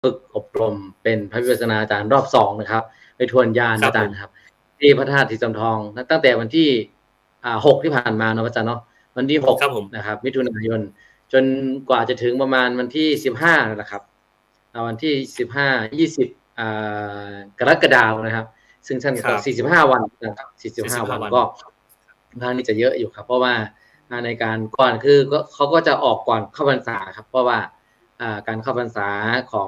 ฝึกอบรมเป็นพระวิปัสสนาจารย์รอบ2นะครับไปทวนญาณอาจารย์ครับที่พระธาตุสีจอมทองตั้งแต่วันที่6ที่ผ่านมาเนาะอาจารย์เนาะวันที่6นะครับมิถุนายนจนกว่าจะถึงประมาณวันที่15นะครับวันที่15 20กรกฎาคมนะครับซึ่งท่านก็45วันนะครับ45วันก็ทางนี้จะเยอะอยู่ครับเพราะว่าในการก่อนคือเขาก็จะออกก่อนเข้าพรรษาครับเพราะว่าการเข้าพรรษาขอ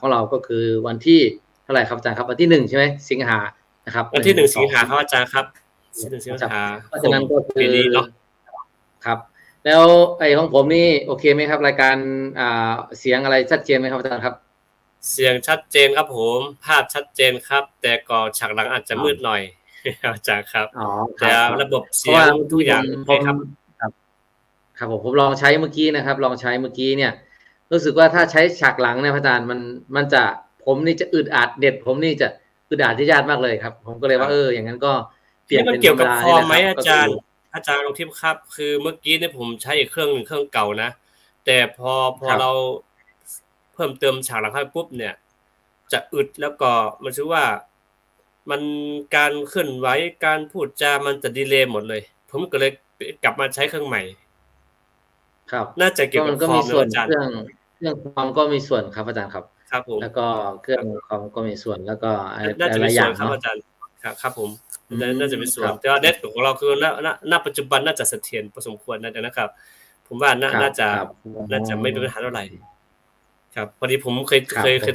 งเราก็คือวันที่เท่าไหร่ครับอาจารย์ครับวันที่1ใช่ไหมสิงหานะครับวันที่1สิงหาครับอาจารย์ครับ1สิงหาเพราะฉะนั้นก็คือเนาะครับแล้วไอ้ของผมนี่โอเคไหมครับรายการเสียงอะไรชัดเจนไหมครับอาจารย์ครับเสียงชัดเจนครับผมภาพชัดเจนครับแต่ก็ฉากหลังอาจจะมืดหน่อยอาจารย์ครับแต่ระบบเสียงทุกอย่างครับผมลองใช้เมื่อกี้นะครับลองใช้เมื่อกี้เนี่ยรู้สึกว่าถ้าใช้ฉากหลังเนี่ยอาจารย์มันจะผมนี่จะอึดอัดเด็ดผมนี่จะอึดอัดที่ยากมากเลยครับผมก็เลยว่าอย่างนั้นก็เปลี่ยนเป็นเกี่ยวกับคอมไหมอาจารย์ลองทิปครับคือเมื่อกี้เนี่ยผมใช้อีกเครื่องนึงเครื่องเก่านะแต่พอเราเพิ่มเติมฉากหลังให้ปุ๊บเนี่ยจะอึดแล้วก็มันชื่อว่ามันการเคลื่อนไหวการพูดจามันจะดีเลย์หมดเลยผมก็เลยกลับมาใช้เครื่องใหม่ครับน่าจะเกี่ยวกับคอมนะอาจารย์เครื่องคอมก็มีส่วนครับอาจารย์ครับครับผมแล้วก็เครื่องคอมก็มีส่วนแล้วก็น่าจะมีส่วนครับอาจารย์ครับผมน่าจะมีส่วนแต่ว่าเน็ตของเราคือณปัจจุบันน่าจะเสถียรพอสมควรนะครับผมว่าน่าจะไม่เป็นปัญหาเท่าไหร่ครับพอดีผมเคย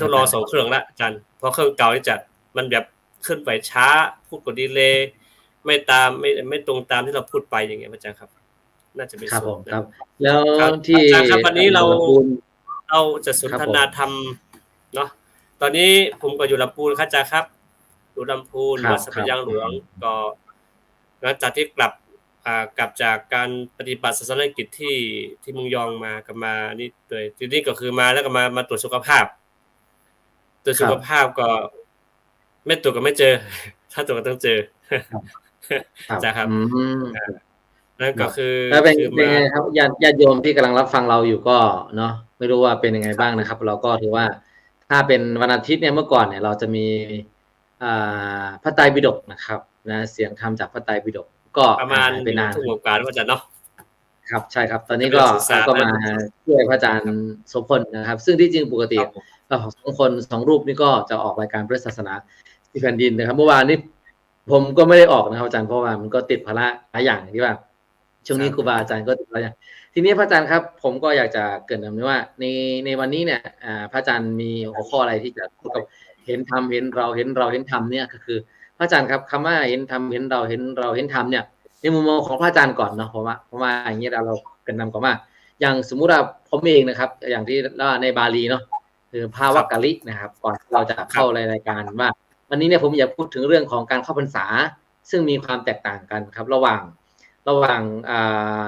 ทดลอง2เครื่องแล้วอาจารย์เพราะเครื่องเก่านี่จะมันแบบเคลื่อนไหวช้าพูดกดดีเลย์ไม่ตามไม่ตรงตามที่เราพูดไปอย่างเงี้ยอาจารย์ครับน่าจะมีส่วนครับแล้วที่อาจารย์ครับวันนี้เราจะสนทนาธรรมเนาะตอนนี้ผมก็อยู่ลำพูนครับอาจารย์ครับอยู่ลำพูนวัดสัพพยางหลวงก็หลังจากที่กลับจากการปฏิบัติศาสนกิจที่เมืองยองมากลับมานี่ด้วยทีนี้ก็คือมาแล้วก็มาตรวจสุขภาพก็ไม่ตรวจก็ไม่เจอถ้าตรวจก็ต้องเจอจ้ะครับนั่นก็คือเป็นไงครับญาติโยมที่กำลังรับฟังเราอยู่ก็เนาะไม่รู้ว่าเป็นยังไงบ้างนะครับเราก็ถือว่าถ้าเป็นวันอาทิตย์เนี่ยเมื่อก่อนเนี่ยเราจะมีพระไตรปิฎกนะครับนะเสียงธรรมจากพระไตรปิฎกก็ประมาณเป็นนานทุกโอกาสว่าจะเนาะครับใช่ครับตอนนี้ก็มาช่วยพระอาจารย์โสพลนะครับซึ่งที่จริงปกติเรา2รูปนี่ก็จะออกรายการพระศาสนาที่แผ่นดินนะครับเมื่อวานนี้ผมก็ไม่ได้ออกนะครับอาจารย์เพราะว่ามันก็ติดภาระหลายอย่างที่ว่าช่วงนี้ครูบาอาจารย์ก็ติดภาระอย่างทีนี้พระอาจารย์ครับผมก็อยากจะเกริ่นนำว่าในวันนี้เนี่ยพระอาจารย์มีหัวข้ออะไรที่จะพูดกับเห็นธรรมเห็นเราเห็นธรรมเนี่ยก็คือพระอาจารย์ครับคำว่าเห็นธรรมเห็นเราเห็นธรรมเนี่ยในมุมมองของพระอาจารย์ก่อนเนาะเพราะว่าอย่างนี้เราเกริ่นนำก่อนว่าอย่างสมมุติว่าผมเองนะครับอย่างที่ในบาลีเนาะคือภาวกะลินะครับก่อนเราจะเข้ารายการว่าวันนี้เนี่ยผมอยากพูดถึงเรื่องของการเข้าพรรษาซึ่งมีความแตกต่างกันครับระหว่าง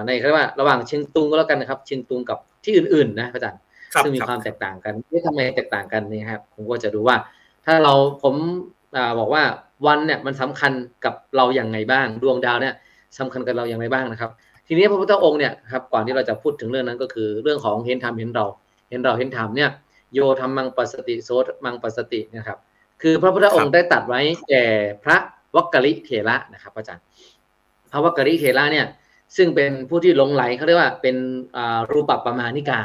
ในเรียกว่าระหว่างเชียงตุงก็แล้วกันนะครับเชียงตุงกับที่อื่นๆนะอาจารย์ซึ่งมีความแตกต่างกันทำไมแตกต่างกันนี่ครับผมก็จะดูว่าถ้าผมบอกว่าวันเนี่ยมันสำคัญกับเราอย่างไรบ้างดวงดาวเนี่ยสำคัญกับเราอย่างไรบ้างนะครับทีนี้พระพุทธองค์เนี่ยครับก่อนที่เราจะพูดถึงเรื่องนั้นก็คือเรื่องของเห็นธรรมเห็นเราเห็นธรรมเนี่ยโยธรรมังปัสสติโสมังปัสสตินะครับคือพระพุทธองค์ได้ตรัสไว้แก่พระวักกลิเถระนะครับอาจารย์พระวักกลิเถระเนี่ยซึ่งเป็นผู้ที่หลงไหลเขาเรียกว่าเป็นรูปปมาณิกา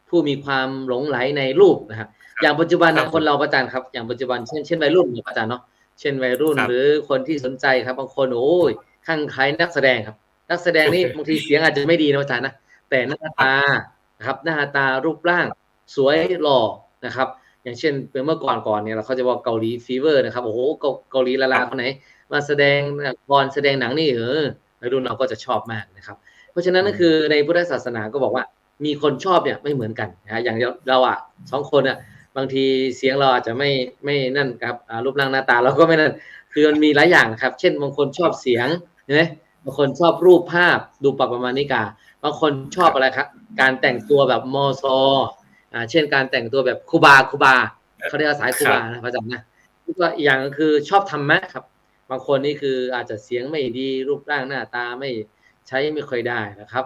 ผู้มีความหลงไหลในรูปนะครับอย่างปัจจุบันคนเราอาจารย์ครับอย่างปัจจุบันเช่นวัยรุ่นอาจารย์เนาะเช่นวัยรุ่นหรือคนที่สนใจครับบางคนโอ้ยข้างใครนักแสดงครับนักแสดงนี่บางทีเสียงอาจจะไม่ดีนะอาจารย์นะแต่หน้าตานะครับหน้าตารูปร่างสวยหล่อนะครับอย่างเช่นเป็นเมื่อก่อนเนี่ยเราเขาจะบอกเกาหลีฟีเวอร์นะครับโอ้โหเกาหลีลาคนไหนมาแสดงแสดงหนังนี่วัยรุ่นเราก็จะชอบมากนะครับเพราะฉะนั้นก็คือในพุทธศาสนาก็บอกว่ามีคนชอบเนี่ยไม่เหมือนกันนะอย่างเรา2คนบางทีเสียงเราอาจจะไม่นั่นครับรูปร่างหน้าตาเราก็ไม่นั่นคือมันมีหลายอย่างครับเช่นบางคนชอบเสียงใช่ไหมบางคนชอบรูปภาพดูปประมาณิกาบางคนชอบอะไรครับการแต่งตัวแบบมอซอเช่นการแต่งตัวแบบคูบาเขาเรียกว่าสายคูบานะพระอาจารย์นะก็อีกอย่างก็คือชอบธรรมะครับบางคนนี่คืออาจจะเสียงไม่ดีรูปร่างหน้าตาไม่ค่อยได้นะครับ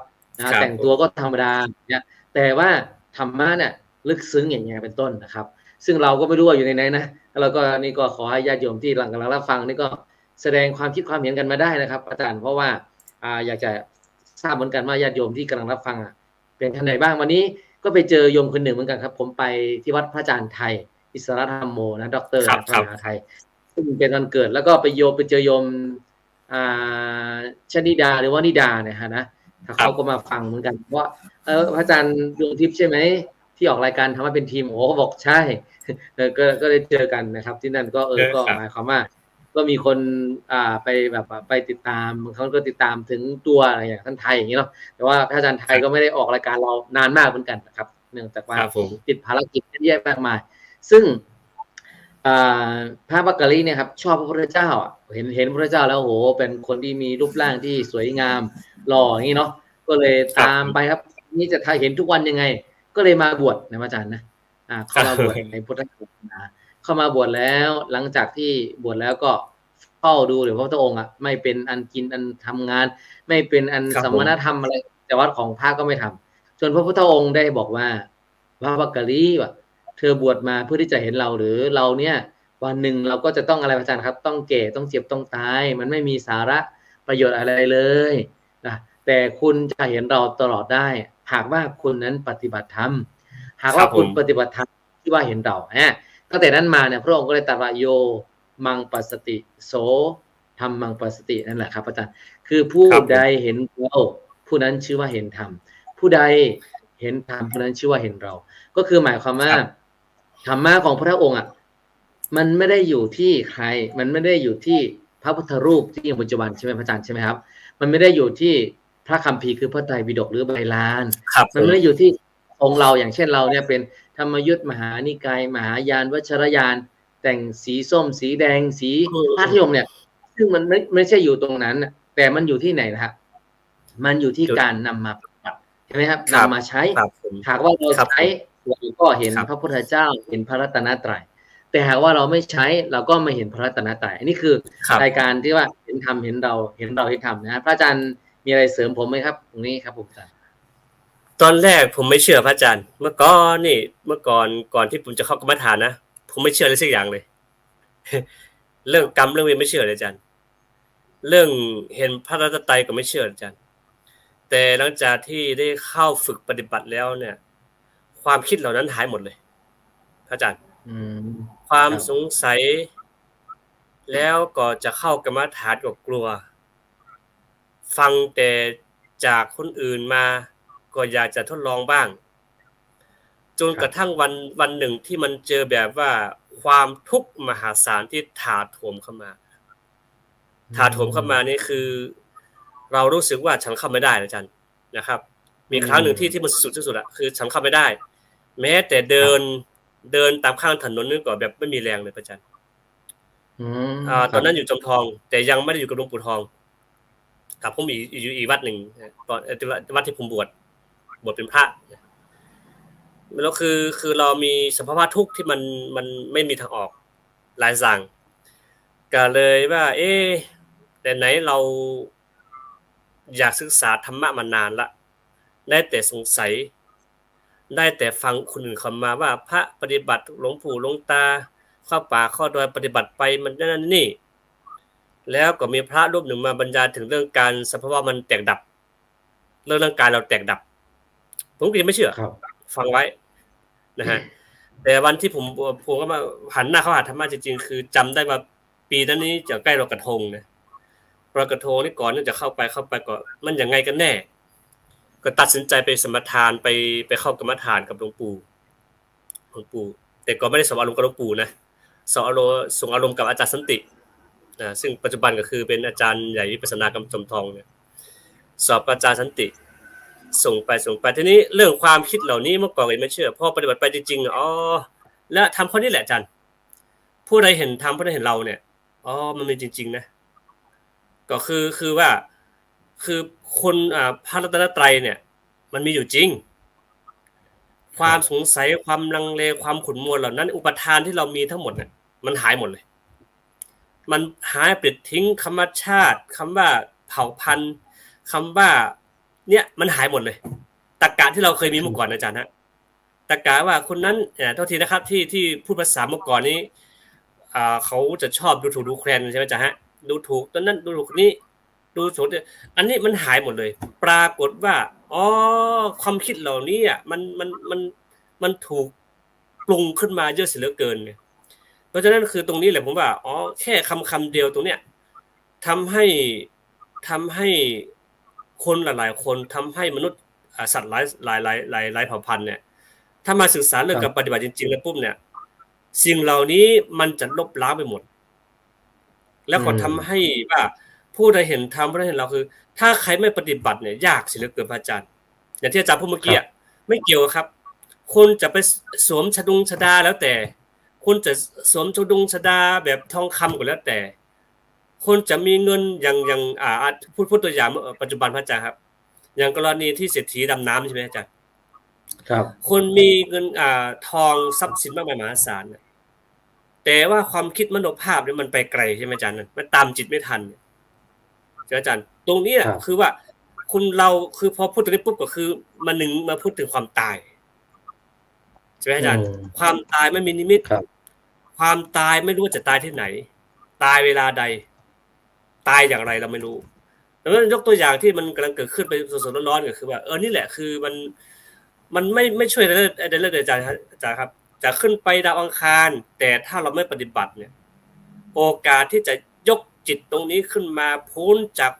แต่งตัวก็ธรรมดาเนี่ยแต่ว่าธรรมะเนี่ยลึกซึ้งอย่างเงี้ยเป็นต้นนะครับ ซึ่งเราก็ไม่รู้ว่าอยู่ในไหนนะแล้วก็นี่ก็ขอให้ญาติโยมที่กำลังรับฟังนี่ก็แสดงความคิดความเห็นกันมาได้นะครับอาจารย์เพราะว่าอยากจะทราบเหมือนกันว่าญาติโยมที่กำลังรับฟังเป็นท่านไหนบ้างวันนี้ก็ไปเจอโยมคนหนึ่งเหมือนกันครับผมไปที่วัดพระอาจารย์ไทยอิสระธรรมโมนะดร.พระมหาไทยซึ่งเป็นวันเกิดแล้วก็ไปเจอโยมชนิดาหรือว่านิดาเนี่ยฮะนะเขาก็มาฟังเหมือนกันว่าพระอาจารย์ดวงทิพย์ใช่ไหมที่ออกรายการทำให้เป็นทีมโอ้เขาบอกใช่ก็ได้เจอกันนะครับที่นั่นก็ก็หมายความว่าก็มีคนไปแบบไปติดตามเขาก็ติดตามถึงตัวอะไรอย่างท่านไทยอย่างนี้เนาะแต่ว่าพระอาจารย์ไทยก็ไม่ได้ออกรายการเรานานมากเหมือนกันนะครับเนื่องจากว่าติดภารกิจเยอะแยะมากมายซึ่งพระบักกะลีเนี่ยครับชอบพระพุทธเจ้าเห็นพระพุทธเจ้าแล้วโหเป็นคนที่มีรูปร่างที่สวยงามหล่ออย่างนี้เนาะก็เลยตามไปครับนี่จะเห็นทุกวันยังไงก็เลยมาบวชนะอาจารย์นะเข้ามาบวชในพุทธศาสนาเข้ามาบวชแล้วหลังจากที่บวชแล้วก็เฝ้าดูหรือพระพุทธองค์ไม่เป็นอันกินอันทำงานไม่เป็นอันสมณธรรมอะไรแต่วัดของพระก็ไม่ทำจนพระพุทธองค์ได้บอกว่าพระบักกะลีว่าเธอบวชมาเพื่อที่จะเห็นเราหรือเราเนี่ยวันหนึ่งเราก็จะต้องอะไรอาจารย์ครับต้องแก่ต้องเจ็บต้องตายมันไม่มีสาระประโยชน์อะไรเลยนะแต่คุณจะเห็นเราตลอดได้หากว่าคุณนั้นปฏิบัติธรรมหากว่าคุณปฏิบัติธรรมที่ว่าเห็นเราตั้งแต่นั้นมาเนี่ยพระองค์ก็เลยตรัสว่าโยมังปัสสติโสธรรมมังปัสสตินั่นแหละครับอาจารย์คือผู้ใดเห็นเราผู้นั้นชื่อว่าเห็นธรรมผู้ใดเห็นธรรมผู้นั้นชื่อว่าเห็นเราก็คือหมายความว่าธรรมะของพระองค์มันไม่ได้อยู่ที่ใครมันไม่ได้อยู่ที่พระพุทธรูปที่ปัจจุบันใช่ไหมพระอาจารย์ใช่ไหมครับมันไม่ได้อยู่ที่พระคัมภีร์คือพระไตรปิฎกหรือไบลานมันไม่ได้อยู่ที่องค์เราอย่างเช่นเราเนี่ยเป็นธรรมยุทธมหานิกายมหายานวัชรยานแต่งสีส้มสีแดงสีธาตุยมเนี่ยซึ่งมันไม่ใช่อยู่ตรงนั้นแต่มันอยู่ที่ไหนนะครับมันอยู่ที่การนำมาปฏิบัติใช่ไหมครับนำมาใช้หากว่าเราใช้เราก็เห็นพระพุทธเจ้าเห็นพระรัตนตรัยแต่หากว่าเราไม่ใช้เราก็ไม่เห็นพระรัตนตรัยอันนี้คือรายการที่ว่าเห็นธรรมเห็นเราเห็นธรรมนะพระอาจารย์มีอะไรเสริมผมไหมครับตรงนี้ครับผมอาจารย์ตอนแรกผมไม่เชื่อพระอาจารย์เมื่อก่อนที่ผมจะเข้ากรรมฐานนะผมไม่เชื่อเลยสักอย่างเลยเรื่องกรรมเรื่องเวรไม่เชื่อเลยอาจารย์เรื่องเห็นพระรัตนตรัยก็ไม่เชื่ออาจารย์แต่หลังจากที่ได้เข้าฝึกปฏิบัติแล้วเนี่ยความคิดเหล่านั้นหายหมดเลยพระอาจารย์ความสงสัยแล้วก็จะเข้ากรรมฐานก็กลัวฟังแต่จากคนอื่นมาก็อยากจะทดลองบ้างจนกระทั่งวันหนึ่งที่มันเจอแบบว่าความทุกข์มหาศาลที่ถาโถมเข้ามานี่คือเรารู้สึกว่าฉันเข้าไม่ได้อาจารย์นะครับมีครั้งหนึ่งที่มันสุดที่สุดคือฉันเข้าไม่ได้แม้แต่เดินตามข้างถนนนี่ก็แบบไม่มีแรงเลยอาจารย์ตอนนั้นอยู่จอมทองแต่ยังไม่ได้อยู่กับหลวงปู่ทองกับผมอยู่อีกวัดหนึ่งตอนวัดที่ผมบวชเป็นพระแล้วคือเรามีสภาวะทุกข์ที่มันไม่มีทางออกหลายอย่างก็เลยว่าแต่ไหนเราอยากศึกษาธรรมะมานานละได้แต่สงสัยได้แต่ฟังคนอื่นเขามาว่าพระปฏิบัติหลวงปู่หลวงตาเข้าป่าเข้าดอยปฏิบัติไปมันนั่นนี่แล้วก็มีพระรูปหนึ่งมาบรรยายถึงเรื่องการสภาวะมันแตกดับเรื่องร่างกายเราแตกดับผมก็ยังไม่เชื่อฟังไว้นะฮะแต่วันที่ผมก็มาหันหน้าเข้าหาธรรมะจริงๆคือจำได้ว่าปีนั้นนี้จะใกล้ลอยกระทงนะลอยกระทงนี่ก่อนนี่จะเข้าไปก็มันยังไงกันแน่ก็ตัดสินใจไปสมทานไปเข้ากรรมฐานกับหลวงปู่แต่ก็ไม่ได้สอบอารมณ์กับหลวงปู่นะส่งอารมณ์กับอาจารย์สันติซึ่งปัจจุบันก็คือเป็นอาจารย์ใหญ่วิปัสสนากรรมจอมทองเนี่ยสอบอาจารย์สันติส่งไปทีนี้เรื่องความคิดเหล่านี้เมื่อก่อนก็ไม่เชื่อพอปฏิบัติไปจริงๆและทำข้อนี้แหละอาจารย์ผู้ใดเห็นธรรมผู้ใดเห็นเราเนี่ยมันมีจริงๆนะก็คือว่าคือคนพระรัตนตรัยเนี่ยมันมีอยู่จริงความสงสัยความลังเลความขุ่นมัวเหล่านั้นอุปทานที่เรามีทั้งหมดเนี่ยมันหายหมดเลยมันหายปลิดทิ้งคำว่าชาติคำว่าเผ่าพันธุ์คำว่าเนี่ยมันหายหมดเลยตรรกะที่เราเคยมีเมื่อก่อนอาจารย์ฮะ ตะกาว่าคนนั้นโทษทีนะครับที่พูดภาษาเมื่อก่อนนี้เขาจะชอบดูถูกดูแคลนใช่ไหมจ๊ะฮะดูถูกตอนนั้นดูถูกนี้ดูถูกอันนี้มันหายหมดเลยปรากฏว่าอ๋อความคิดเหล่านี้อ่ะมันถูกปรุงขึ้นมาเยอะเสียเหลือเกินเนี่ยเพราะฉะนั้นคือตรงนี้แหละผมว่าอ๋อแค่คำเดียวตรงเนี้ยทำให้คนหลายๆคนทำให้มนุษย์สัตว์หลายเผ่าพันธุ์เนี่ยถ้ามาศึกษาเรื่องการปฏิบัติจริงๆแล้วปุ๊บเนี่ยสิ่งเหล่านี้มันจะลบล้างไปหมดแล้วก็ทำให้ว่าผู้ใดเห็นธรรมผู้ใดเห็นเราคือ ถ้าใครไม่ปฏิบัติเนี่ยยากเสียเหลือเกินพระอาจารย์อย่างที่อาจารย์พูดเมื่อกี้ไม่เกี่ยวครับคุณจะไปสวมชดาแล้วแต่คุณจะสวมชดาแบบทองคำก็แล้วแต่คนจะมีเงินอย่างพูดตัวอย่างปัจจุบันพระอาจารย์ครับอย่างกรณีที่เศรษฐีดำน้ำใช่ไหมอาจารย์ครับคนมีเงินทองทรัพย์สินมากมายมหาศาลแต่ว่าความคิดมโนภาพเนี่ยมันไปไกลใช่ไหมอาจารย์มันตามจิตไม่ทันใช่ไหมอาจารย์ตรงนี้คือว่าคุณเราคือพอพูดตรงนี้ปุ๊บก็คือมาพูดถึงความตายใช่ไหมอาจารย์ความตายไม่มีนิมิตความตายไม่รู้ว่าจะตายที่ไหนตายเวลาใดตายอย่างไรเราไม่รู้แล้วยกตัวอย่างที่มันกำลังเกิดขึ้นไปสดๆร้อนๆก็คือว่านี่แหละคือมันไม่ช่วยอะไรเลยอาจารย์ครับจะขึ้นไปดาวอังคารแต่ถ้าเราไม่ปฏิบัติเนี่ยโอกาสที่จะยกจิตตรงนี้ขึ้นมาพ้นจาก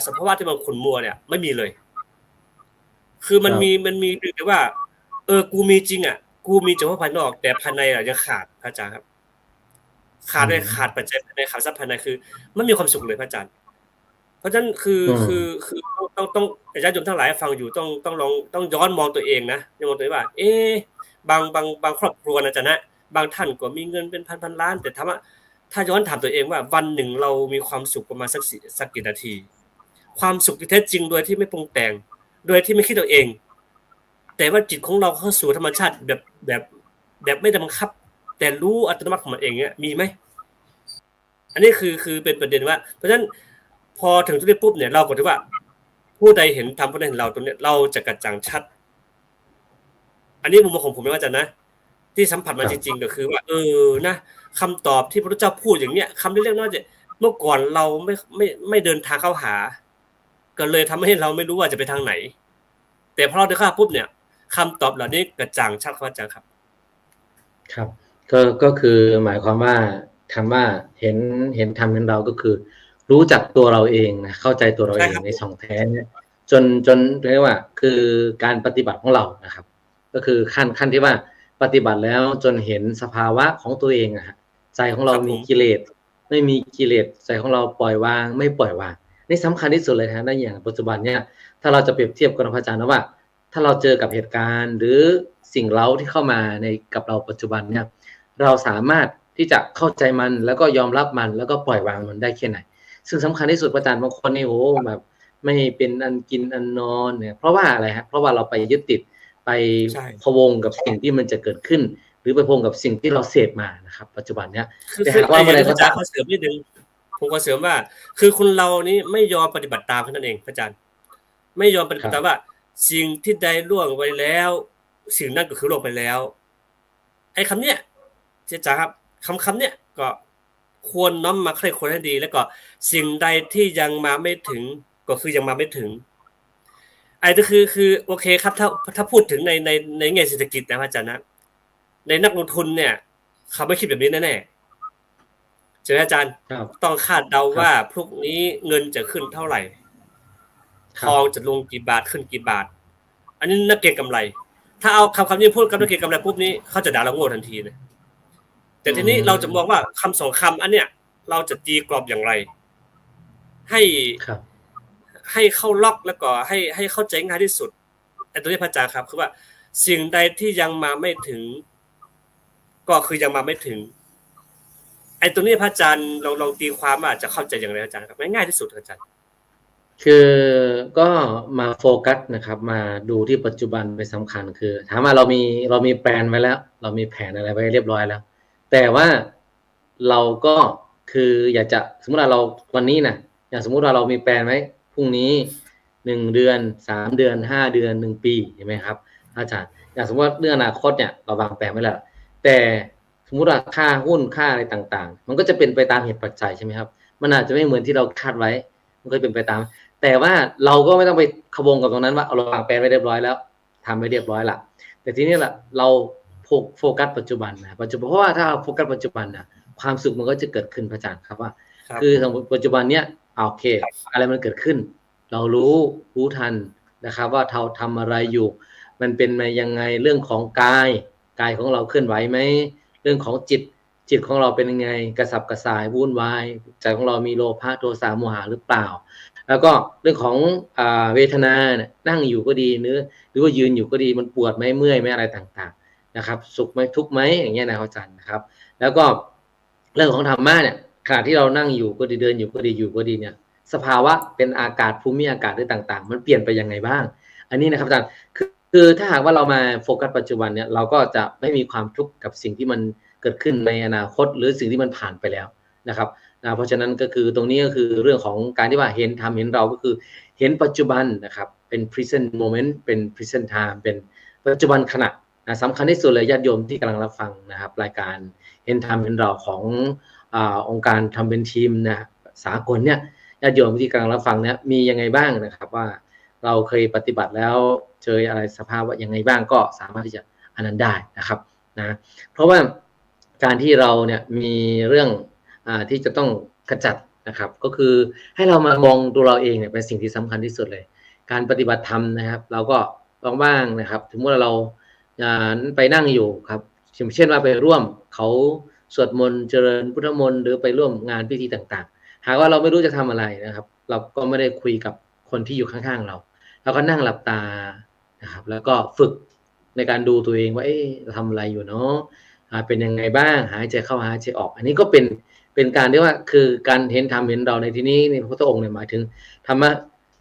สภาวะที่มันขุ่นมัวเนี่ยไม่มีเลยคือมันมีแต่ว่ากูมีจริงกูมีเฉพาะภายนอกแต่ภายในยังขาดพระอาจารย์ครับขาดปัจจัยภายในขาดทรัพย์ภายในคือไม่มีความสุขเลยพระอาจารย์เพราะฉะนั้นคือต้องอาจารย์โยมทั้งหลายฟังอยู่ต้องลองต้องย้อนมองตัวเองนะย้อนมองตัวเองว่าบางครอบครัวนะจ๊ะนะบางท่านก็มีเงินเป็นพันล้านแต่ถ้าย้อนถามตัวเองว่าวันหนึ่งเรามีความสุขประมาณสักกี่นาทีความสุขที่แท้จริงโดยที่ไม่ปรุงแต่งโดยที่ไม่คิดตัวเองแต่ว่าจิตของเราเข้าสู่ธรรมชาติแบบไม่บังคับแต่รู้อัตโนมัติของมันเองเนี่ยมีไหมอันนี้คือเป็นประเด็นว่าเพราะฉะนั้นพอถึงจุดนี้ปุ๊บเนี่ยเราก็ถือว่าผู้ใดเห็นธรรมผู้ใดเห็นเราตรงนี้เราจะกระจ่างชัดอันนี้มุมมองของผมว่าจะนะที่สัมผัสมาจริงๆก็คือว่านะคำตอบที่พระพุทธเจ้าพูดอย่างเนี้ยคำเล็กๆน้อยๆเมื่อก่อนเราไม่เดินทางเข้าหาก็เลยทำให้เราไม่รู้ว่าจะไปทางไหนแต่พอเราได้เข้าปุ๊บเนี่ยคำตอบเหล่านี้กระจ่างชัดครับอาจารย์ครับครับก็คือหมายความว่าคำว่าเห็นธรรมในเราก็คือรู้จักตัวเราเองนะเข้าใจตัวเราเองในสองแท้เนี่ยจนเรียกว่าคือการปฏิบัติของเรานะครับ ก็คือขั้นที่ว่าปฏิบัติแล้วจนเห็นสภาวะของตัวเองอะฮะใจของเรามีกิเลสไม่มีกิเลสใจของเราปล่อยวางไม่ปล่อยวางนี่สำคัญที่สุดเลยนะในอย่างปัจจุบันเนี่ยถ้าเราจะเปรียบเทียบกับพระอาจารย์นะว่าถ้าเราเจอกับเหตุการณ์หรือสิ่งเร้าที่เข้ามาในกับเราปัจจุบันเนี่ยเราสามารถที่จะเข้าใจมันแล้วก็ยอมรับมันแล้วก็ปล่อยวางมันได้แค่ไหนซึ่งสำคัญที่สุดพระอาจารย์บางคนนี่โอ้แบบไม่เป็นอันกินอันนอนเนี่ยเพราะว่าอะไรฮะเพราะว่าเราไปยึดติดไปพะวงกับสิ่งที่มันจะเกิดขึ้นหรือไปพะวงกับสิ่งที่เราเสพมานะครับปัจจุบันเนี้ยแต่หากว่าอะไรก็ตามเสริมนิดนึงผมก็เสริมว่าคือคนเรานี้ไม่ยอมปฏิบัติตามนั่นเองพระอาจารย์ไม่ยอมปฏิบัติตามว่าสิ่งที่ใดล่วงไปแล้วสิ่งนั้นก็คือล่วงไปแล้วไอ้คำเนี้ยเจ๊จ๋าครับคำเนี้ยก็ควรน้อมมาใคร่ควรให้ดีแล้วก็สิ่งใดที่ยังมาไม่ถึงก็คือยังมาไม่ถึงไอ้ก็คือโอเคครับถ้าพูดถึงในแง่เศรษฐกิจนะอาจารย์นะในนักลงทุนเนี่ยเขาไม่คิดแบบนี้แน่ๆใช่ไหมอาจารย์ต้องคาดเดาว่าพรุ่งนี้เงินจะขึ้นเท่าไหร่ทองจะลงกี่บาทขึ้นกี่บาทอันนี้นักเก็งกำไรถ้าเอาคำนี้พูดกับนักเก็งกำไรปุ๊บนี้เขาจะด่าเราโง่ทันทีเลยแต่ทีนี้เราจะมองว่าคำสองคำอันเนี้ยเราจะตีกรอบอย่างไรให้เข้าล็อกแล้วก็ให้เข้าใจง่ายที่สุดไอ้ตัวนี้พระอาจารย์ครับคือว่าสิ่งใดที่ยังมาไม่ถึงก็คือยังมาไม่ถึงไอ้ตัวนี้พระอาจารย์ลองตีความอาจจะเข้าใจอย่างไรอาจารย์ครับง่ายที่สุดอาจารย์คือก็มาโฟกัสนะครับมาดูที่ปัจจุบันเป็นสำคัญคือถามว่าเรามีแปลนไว้แล้วเรามีแผนอะไรไว้เรียบร้อยแล้วแต่ว่าเราก็คืออยากจะสมมติว่าเราวันนี้นะอย่างสมมุติว่าเรามีแปลนไว้พรุ่งนี้1 เดือน3 เดือน5 เดือน1 ปีใช่ไหมครับ อาจารย์อย่างสมมติว่าเรื่องอนาคตเนี่ยเราวางแผนไว้แล้วแต่สมมุติว่าค่าหุ้นค่าอะไรต่างๆมันก็จะเป็นไปตามเหตุปัจจัยใช่ไหมครับมันอาจจะไม่เหมือนที่เราคาดไว้มันก็เป็นไปตามแต่ว่าเราก็ไม่ต้องไปขบวงกับตรงนั้นว่าเราวางแผนไว้เรียบร้อยแล้วทำไว้เรียบร้อยละแต่ทีนี้แหละเราโฟกัสปัจจุบันนะปัจจุบันเพราะว่าถ้าเราโฟกัสปัจจุบันนะความสุขมันก็จะเกิดขึ้นพระอาจารย์ครับว่าคือสมมติปัจจุบันเนี้ยโอเคอะไรมันเกิดขึ้นเรารู้ทันนะครับว่าเราทำอะไรอยู่มันเป็นมายังไงเรื่องของกายของเราเคลื่อนไหวไหมเรื่องของจิตของเราเป็นยังไงกระสับกระส่ายวุ่นวายใจของเรามีโลภะโทสะโมหะหรือเปล่าแล้วก็เรื่องของเวทนาเนี่ยนั่งอยู่ก็ดีหรือว่ายืนอยู่ก็ดีมันปวดไหมเมื่อยไหมอะไรต่างๆนะครับสุขไหมทุกข์ไหมอย่างเงี้ยนะครับอาจารย์นะครับแล้วก็เรื่องของธรรมะเนี่ยขณะที่เรานั่งอยู่ก็ดีเดินอยู่ก็ดีอยู่ก็ดีเนี่ยสภาวะเป็นอากาศภูมิอากาศหรือต่างๆมันเปลี่ยนไปยังไงบ้างอันนี้นะครับอาจารย์คือถ้าหากว่าเรามาโฟกัสปัจจุบันเนี่ยเราก็จะไม่มีความทุกข์กับสิ่งที่มันเกิดขึ้นในอนาคตหรือสิ่งที่มันผ่านไปแล้วนะครับเพราะฉะนั้นก็คือตรงนี้ก็คือเรื่องของการที่ว่าเห็นธรรมเห็นเราก็คือเห็นปัจจุบันนะครับเป็น present moment เป็น present time เป็นปัจจุบันขณะสำคัญที่สุดเลยญาติโยมที่กำลังรับฟังนะครับรายการเห็นธรรมเห็นเราขององค์การทำเป็นทีมนะสากลเนี่ยญาติโยมที่กำลังรับฟังเนี่ยมียังไงบ้างนะครับว่าเราเคยปฏิบัติแล้วเจออะไรสภาพว่ายังไงบ้างก็สามารถที่จะอันนั้นได้นะครับนะเพราะว่าการที่เราเนี่ยมีเรื่องที่จะต้องขจัดนะครับก็คือให้เรามามองตัวเราเองเนี่ยเป็นสิ่งที่สำคัญที่สุดเลยการปฏิบัติธรรมนะครับเราก็ว่างๆนะครับถึงเมื่อเราไปนั่งอยู่ครับเช่นว่าไปร่วมเขาสวดมนต์เจริญพุทธมนต์หรือไปร่วมงานพิธีต่างๆหากว่าเราไม่รู้จะทำอะไรนะครับเราก็ไม่ได้คุยกับคนที่อยู่ข้างๆเราก็นั่งหลับตานะครับแล้วก็ฝึกในการดูตัวเองว่าเราทำอะไรอยู่เนาะเป็นยังไงบ้างหายใจเข้าหายใจออกอันนี้ก็เป็นการที่ว่าคือการเห็นธรรมเห็นเราในที่นี้ในพระพุทธองค์เนี่ยหมายถึงธรรมะ